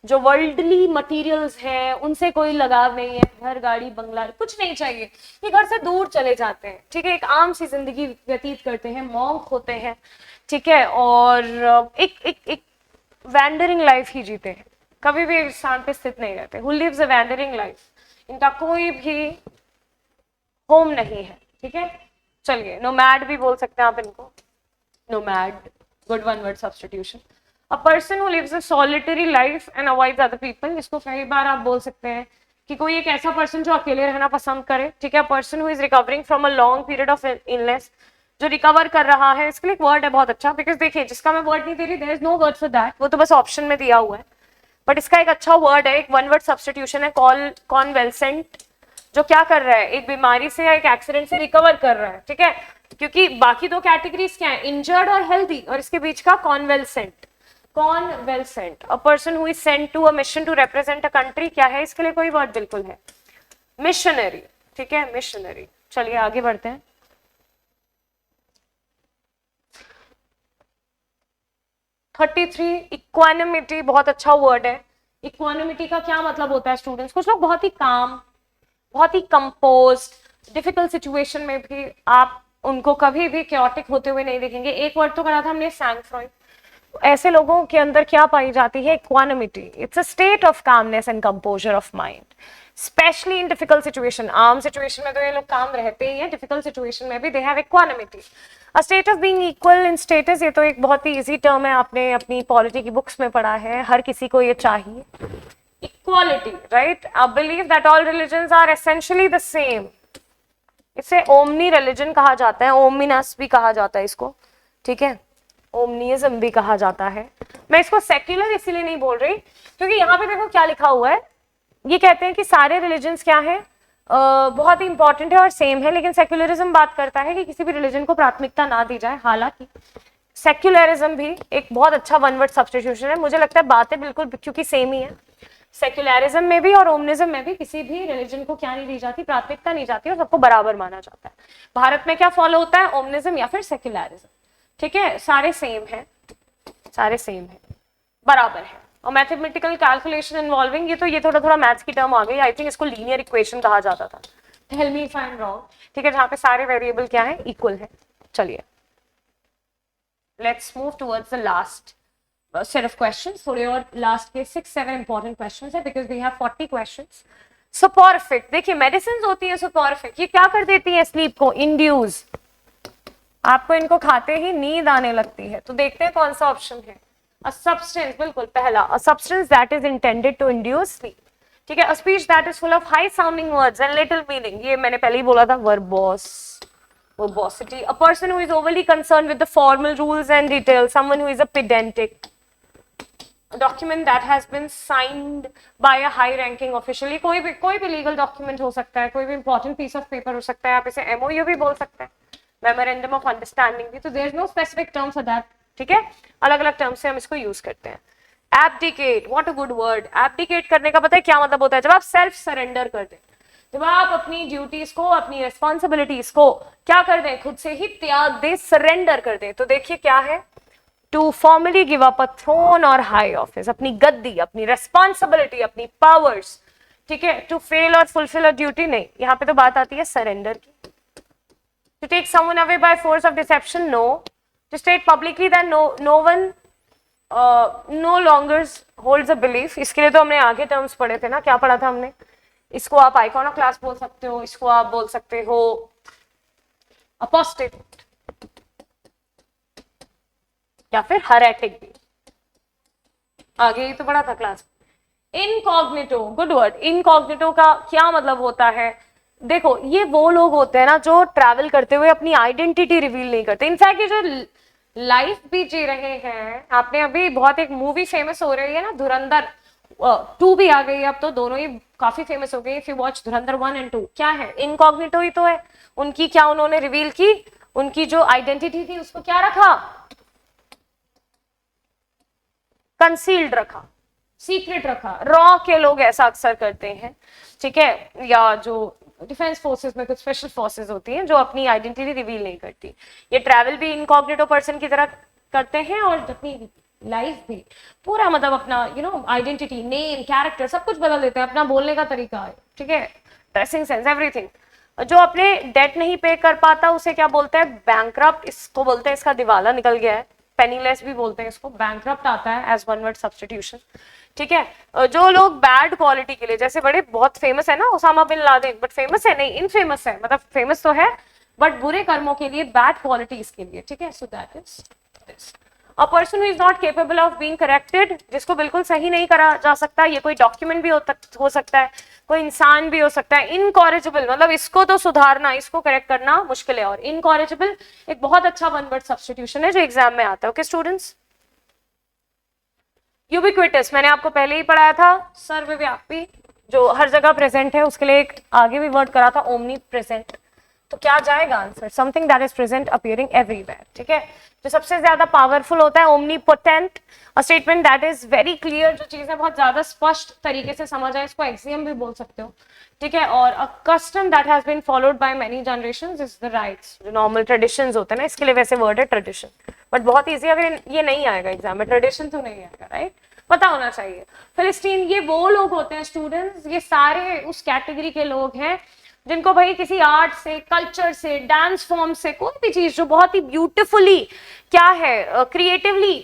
जो वर्ल्डली मटेरियल्स हैं उनसे कोई लगाव नहीं है, घर गाड़ी बंगला कुछ नहीं चाहिए, ये घर से दूर चले जाते हैं। ठीक है, एक आम सी जिंदगी व्यतीत करते हैं, मॉन्क होते हैं। ठीक है, और एक वैंडरिंग लाइफ ही जीते हैं, कभी भी एक स्थान पे स्थित नहीं रहते। Who lives a wandering life, इनका कोई भी होम नहीं है। ठीक है, चलिए, नोमैड भी बोल सकते हैं आप इनको, nomad, good one word substitution. A person who lives a solitary life and avoids other people, इसको कई बार आप बोल सकते हैं कि कोई एक ऐसा पर्सन जो अकेले रहना पसंद करे। ठीक है, person who is recovering from a long period of illness, जो रिकवर कर रहा है, इसके लिए एक वर्ड है बहुत अच्छा, बिकॉज देखिए जिसका मैं वर्ड नहीं दे रही, there is no word for that, वो तो बस ऑप्शन में दिया हुआ है, बट इसका एक अच्छा वर्ड है, एक वन वर्ड सब्स्टिट्यूशन है, कॉन्वेल्सेंट, जो क्या कर रहा है, एक बीमारी से या एक एक्सीडेंट से रिकवर कर रहा है। ठीक है, क्योंकि बाकी दो कैटेगरीज क्या है, इंजर्ड और हेल्दी, और इसके बीच का convalescent. Convalescent, a person who is sent to a mission to represent a country, क्या है इसके लिए कोई वर्ड? बिल्कुल है, मिशनरी। ठीक है, मिशनरी। चलिए आगे बढ़ते हैं। इक्वानिमिटी, बहुत अच्छा वर्ड है। इक्वानिमिटी का क्या मतलब होता है स्टूडेंट्स? कुछ लोग बहुत ही काम, बहुत ही कंपोज्ड, डिफिकल्ट सिचुएशन में भी आप उनको कभी भी क्योटिक होते हुए नहीं देखेंगे। एक वर्ड तो करा था हमने, सैंग फ्रॉइड। ऐसे लोगों के अंदर क्या पाई जाती है? Equanimity. It's a state of calmness and composer of mind, specially in difficult situation. आम सिचुएशन में तो ये लोग काम रहते ही हैं, डिफिकल्ट सिचुएशन में भी they have equanimity. A state of being equal in status, ये तो एक बहुत ही इजी टर्म है, आपने अपनी पॉलिटी की बुक्स में पढ़ा है, हर किसी को ये चाहिए। Equality, right? I believe that all religions are essentially the same. इसे ओमनी रिलीजन कहा जाता है, ओमिनस भी कहा जाता है इसको। ठीक है, ओमनिज्म भी कहा जाता है। मैं इसको सेक्युलर इसीलिए नहीं बोल रही क्योंकि यहाँ पे देखो क्या लिखा हुआ है, ये कहते हैं कि सारे रिलीजन्स क्या है, बहुत ही इंपॉर्टेंट है और सेम है, लेकिन सेक्युलरिज्म बात करता है कि किसी भी रिलीजन को प्राथमिकता ना दी जाए। हालांकि सेक्युलरिज्म भी एक बहुत अच्छा वन वर्ड सब्स्टिट्यूशन है, मुझे लगता है बातें बिल्कुल क्योंकि सेम ही है, सेक्युलरिज्म में भी और ओमनिज्म में भी किसी भी रिलीजन को क्या नहीं दी जाती, प्राथमिकता नहीं जाती और सबको बराबर माना जाता है। भारत में क्या फॉलो होता है, ओमनिज्म या फिर सेक्युलरिज्म। ठीक है, सारे सेम है, सारे सेम है, बराबर है। और मैथमेटिकल कैलकुलेशन इन्वॉल्विंग, ये थोड़ा थोड़ा मैथ्स की टर्म आ गई, आई थिंक इसको लीनियर इक्वेशन कहा जाता था, tell me if I am wrong. ठीक है, जहां पे सारे वेरिएबल क्या है, इक्वल है। चलिए let's move towards the last set of questions. थोड़े और लास्ट के 6-7 इंपॉर्टेंट क्वेश्चंस है बिकॉज वी हैव 40 क्वेश्चंस। सोपोरिफिक, देखिए मेडिसिन होती है सोपोरिफिक, ये क्या कर देती है स्लीप को, इंड्यूस। आपको इनको खाते ही नींद आने लगती है, तो देखते हैं कौन सा ऑप्शन है। अ सब्सटेंस, बिल्कुल पहला, a substance that is intended to induce sleep. ठीक है, a speech that is full of high sounding words and little meaning, ये मैंने पहले ही बोला था, verbose, verbosity. A person who is overly concerned with the formal rules and details, someone who is a pedantic. A document that has been signed by a high ranking official, कोई भी legal document हो सकता है, कोई भी important piece of paper हो सकता है, आप इसे MOU भी बोल सकते हैं, memorandum of understanding भी, तो there is no specific term for that। ठीक है, अलग अलग terms से हम इसको use करते हैं। Abdicate, what a good word। Abdicate करने का पता है क्या मतलब होता है, जब आप self surrender कर दें, जब आप अपनी ड्यूटीज को, अपनी रिस्पॉन्सिबिलिटीज को क्या कर दें, खुद से ही त्याग दें, सरेंडर कर दें। तो देखिए क्या है, to formally give up a throne or high office, अपनी गद्दी, अपनी रिस्पॉन्सिबिलिटी, अपनी पावर्स। ठीक है, to fail or fulfil a duty नहीं, यहाँ पे तो बात आती है सरेंडर की। To take someone away by force of deception, no. To state publicly that no one no longer holds a belief, इसके लिए तो हमने आगे टर्म्स पढ़े थे ना, क्या पढ़ा था हमने, इसको आप आइकोनोक्लास्ट बोल सकते हो, इसको आप बोल सकते हो अपोस्टेट या फिर हेरेटिक भी, आगे ही तो पढ़ा था class. Incognito, good word. Incognito का क्या मतलब होता है, देखो ये वो लोग होते हैं ना जो ट्रैवल करते हुए अपनी आइडेंटिटी रिवील नहीं करते। इनफैक्ट ये जो लाइफ भी जी रहे हैं, आपने अभी बहुत एक मूवी फेमस हो रही है ना, धुरंधर 2 भी आ गई, अब तो दोनों ही काफी फेमस हो गई। If you watch Dhurandhar 1 and 2, क्या है, इनकॉग्निटो ही तो है उनकी। क्या उन्होंने रिवील की, उनकी जो आइडेंटिटी थी उसको क्या रखा, कंसील्ड रखा, सीक्रेट रखा। रॉ के लोग ऐसा अक्सर करते हैं, ठीक है, या जो डिफेंस फोर्सेस में कुछ स्पेशल फोर्सेस होती हैं जो अपनी आइडेंटिटी रिवील नहीं करती, ये ट्रैवल भी इनकॉग्निटो पर्सन की तरह करते हैं और अपनी लाइफ भी पूरा, मतलब अपना आइडेंटिटी, नेम, कैरेक्टर सब कुछ बदल देते हैं, अपना बोलने का तरीका है, ठीक है, ड्रेसिंग सेंस, एवरीथिंग। जो अपने डेट नहीं पे कर पाता उसे क्या बोलते हैं, बैंकरप्ट, इसको बोलते हैं, इसका दिवाला निकल गया है, पेनीलेस भी बोलते हैं इसको, बैंकरप्ट आता है एज वन वर्ड सब्स्टिट्यूशन। ठीक है, जो लोग बैड क्वालिटी के लिए, जैसे बड़े बहुत फेमस है ना Osama bin Laden, but famous है नहीं, इनफेमस है, मतलब फेमस तो है बट बुरे कर्मों के लिए, बैड क्वालिटीज के लिए। ठीक है, so that is this. A person who is not capable of being corrected, जिसको बिल्कुल सही नहीं करा जा सकता, ये कोई डॉक्यूमेंट भी हो सकता है, कोई इंसान भी हो सकता है। इनकॉरेजिबल मतलब इसको तो सुधारना, इसको करेक्ट करना मुश्किल है। और इनकॉरेजिबल एक बहुत अच्छा वन वर्ड सब्स्टिट्यूशन है जो एग्जाम में आता है। ओके स्टूडेंट्स, यूबिक्विटस मैंने आपको पहले ही पढ़ाया था, सर्वव्यापी, जो हर जगह प्रेजेंट है, उसके लिए एक आगे भी वर्ड करा था, ओमनी प्रेजेंट। तो क्या जाएगा answer, something that is present appearing everywhere. ठीक है, जो सबसे ज्यादा पावरफुल होता है, omnipotent, a statement that is very clear, जो चीजें बहुत ज्यादा स्पष्ट तरीके से समझ आए, इसको एक्सियम भी बोल सकते हो। ठीक है, और a custom that has been followed by many generations is the rites, जो नॉर्मल ट्रेडिशंस होते हैं ना, इसके लिए वैसे वर्ड है ट्रेडिशन, बट बहुत ईजी, अगर ये नहीं आएगा एग्जाम में, ट्रेडिशन तो नहीं आएगा, राइट, पता होना चाहिए। फिलिस्तीन, ये वो लोग होते हैं स्टूडेंट्स, ये सारे उस कैटेगरी के लोग हैं जिनको भाई किसी आर्ट से, कल्चर से, डांस फॉर्म से, कोई भी चीज जो बहुत ही ब्यूटिफुली क्या है, क्रिएटिवली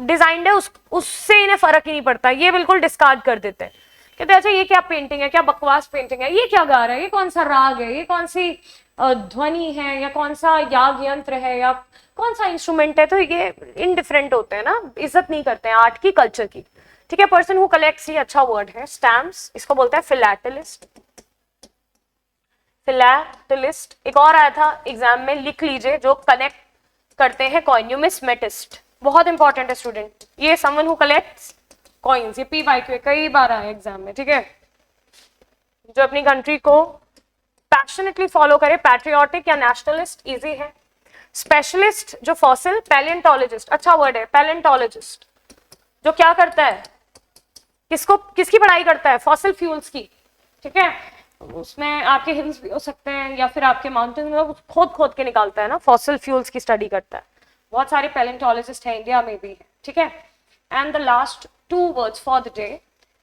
डिजाइंड है, उससे इन्हें फर्क ही नहीं पड़ता, ये बिल्कुल डिस्कार्ड कर देते हैं, कहते हैं अच्छा ये क्या पेंटिंग है, क्या बकवास पेंटिंग है, ये क्या गा रहा है, ये कौन सा राग है, ये कौन सी ध्वनि है, या कौन सा याग यंत्र है, या कौन सा इंस्ट्रूमेंट है, तो ये इनडिफरेंट होते हैं ना, इज्जत नहीं करते हैं आर्ट की, कल्चर की। ठीक है, पर्सन हु कलेक्ट्स, ये अच्छा वर्ड है, स्टैम्प्स, इसको बोलते हैं फिलैटेलिस्ट, फिलैटेलिस्ट। एक और आया था एग्जाम में, लिख लीजिए, जो कलेक्ट करते हैं कॉइन, न्यूमिस्मेटिस्ट, बहुत इंपॉर्टेंट है स्टूडेंट, ये समवन हु कलेक्ट्स कॉइन्स, ये PYQ कई बार आया एग्जाम में। ठीक है, जो अपनी कंट्री को पैशनेटली फॉलो करे, पैट्रियोटिक या नेशनलिस्ट, इजी है। स्पेशलिस्ट, जो फॉसिल, पैलेंटोलॉजिस्ट, अच्छा वर्ड है पैलेंटोलॉजिस्ट, जो क्या करता है, किसकी पढ़ाई करता है? फॉसिल फ्यूल्स की, ठीक है। उसमें आपके हिल्स भी हो सकते हैं या फिर आपके माउंटेन में, खोद के निकालता है ना, फॉसिल फ्यूल्स की स्टडी करता है। बहुत सारे पैलेंटोलॉजिस्ट हैं, इंडिया में भी है, ठीक है। And the last 2 words for the day,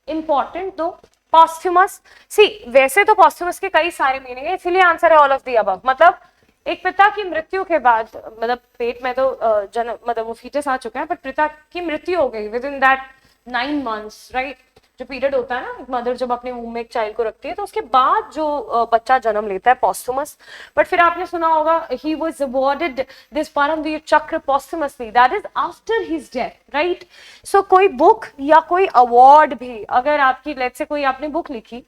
important दो, पॉस्थ्यूमस। सी वैसे तो पॉस्थ्यूमस के कई सारे मीनिंग है, इसीलिए आंसर है ऑल ऑफ द अबव। मतलब एक पिता की मृत्यु के बाद, मतलब पेट में तो जन्म, मतलब वो फीटस आ चुका है, बट पिता की मृत्यु हो गई with in that 9 months, right. जो पीरियड होता है ना, मदर जब अपने मुंह में एक चाइल्ड को रखती है, तो उसके बाद जो बच्चा जन्म लेता है, पॉस्थुमस। बट फिर आपने सुना होगा, he was awarded this Paramvir Chakra posthumously, that is after his death, right. So कोई बुक या कोई अवार्ड भी, अगर आपकी लेट्स से कोई आपने बुक लिखी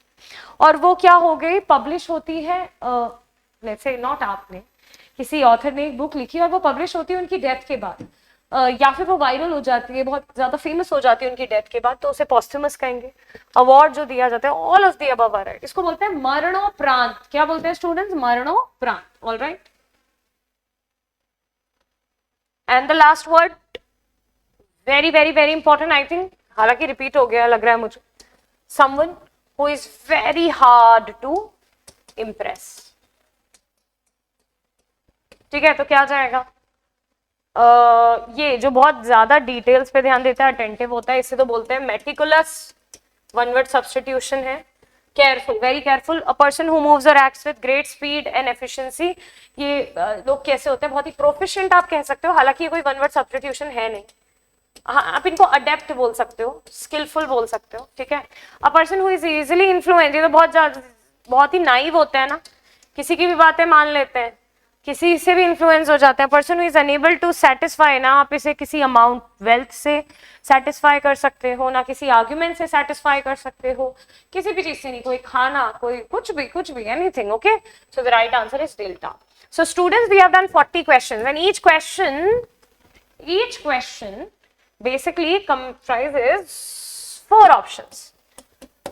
और वो क्या हो गई, पब्लिश होती है, लेट्स से नॉट आपने, किसी ऑथर ने एक बुक लिखी और वो पब्लिश होती है उनकी डेथ के बाद, या फिर वो वायरल हो जाती है, बहुत ज्यादा फेमस हो जाती है उनकी डेथ के बाद, तो उसे पॉस्थुमस कहेंगे। अवार्ड जो दिया जाता है, ऑल ऑफ द अबव आ रहा है, इसको बोलते हैं मरणोपरांत। क्या बोलते हैं स्टूडेंट्स? मरणोपरांत, all right. And the last word, very very very important, I think, हालांकि रिपीट हो गया लग रहा है मुझे, someone who is very hard to impress, ठीक है। तो क्या जाएगा? ये जो बहुत ज्यादा डिटेल्स पे ध्यान देता है, अटेंटिव होता है, इसे तो बोलते हैं मेटिकुलस। वन वर्ड सब्स्टिट्यूशन है, careful, very careful. A person who moves और acts with great speed and efficiency. ये लोग कैसे होते हैं? बहुत ही प्रोफिशिएंट आप कह सकते हो, हालांकि ये कोई वन वर्ड सब्स्टिट्यूशन है नहीं। हाँ, आप इनको अडेप्ट बोल सकते हो, स्किलफुल बोल सकते हो, ठीक है। अ person who is easily influenced, ये तो बहुत ही नाइव होता है ना, किसी की भी बातें मान लेते हैं, किसी से भी इन्फ्लुएंस हो जाते हैं। Person who is unable to satisfy, ना आप इसे किसी अमाउंट वेल्थ से सेटिस्फाई कर सकते हो, ना किसी आर्ग्यूमेंट से सेटिस्फाई कर सकते हो, किसी भी चीज से नहीं, कोई खाना, कोई कुछ भी, anything, okay. So the right answer is delta. So students, we have done 40 questions and each question basically comprises 4 options.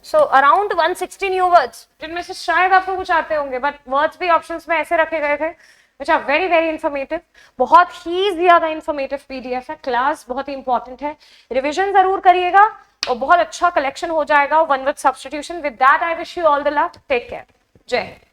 So around 160 new words, जिनमें से शायद आपको कुछ आते होंगे, बट वर्ड्स भी ऑप्शंस में ऐसे रखे गए थे which are very very informative. बहुत ही ज्यादा informative PDF है, क्लास बहुत ही इंपॉर्टेंट है, रिविजन जरूर करिएगा और बहुत अच्छा कलेक्शन हो जाएगा one word substitution. With that I wish you all the luck, take care, Jai Hind.